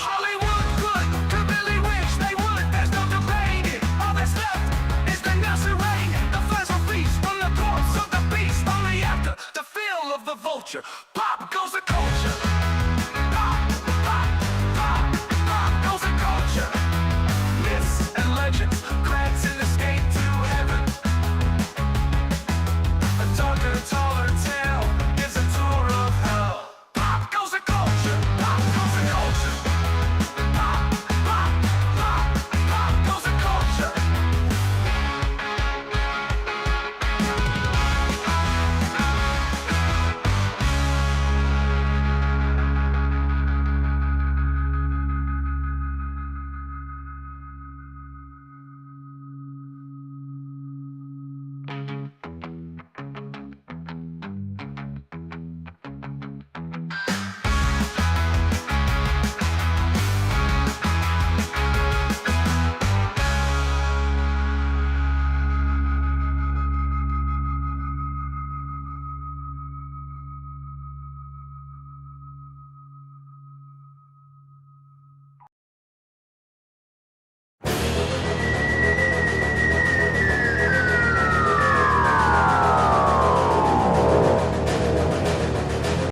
Hollywood could really wish they would. There's no debating. All that's left is the Nailsin reign. The first will feast on the corpse of the beast. Only after the feel of the vulture.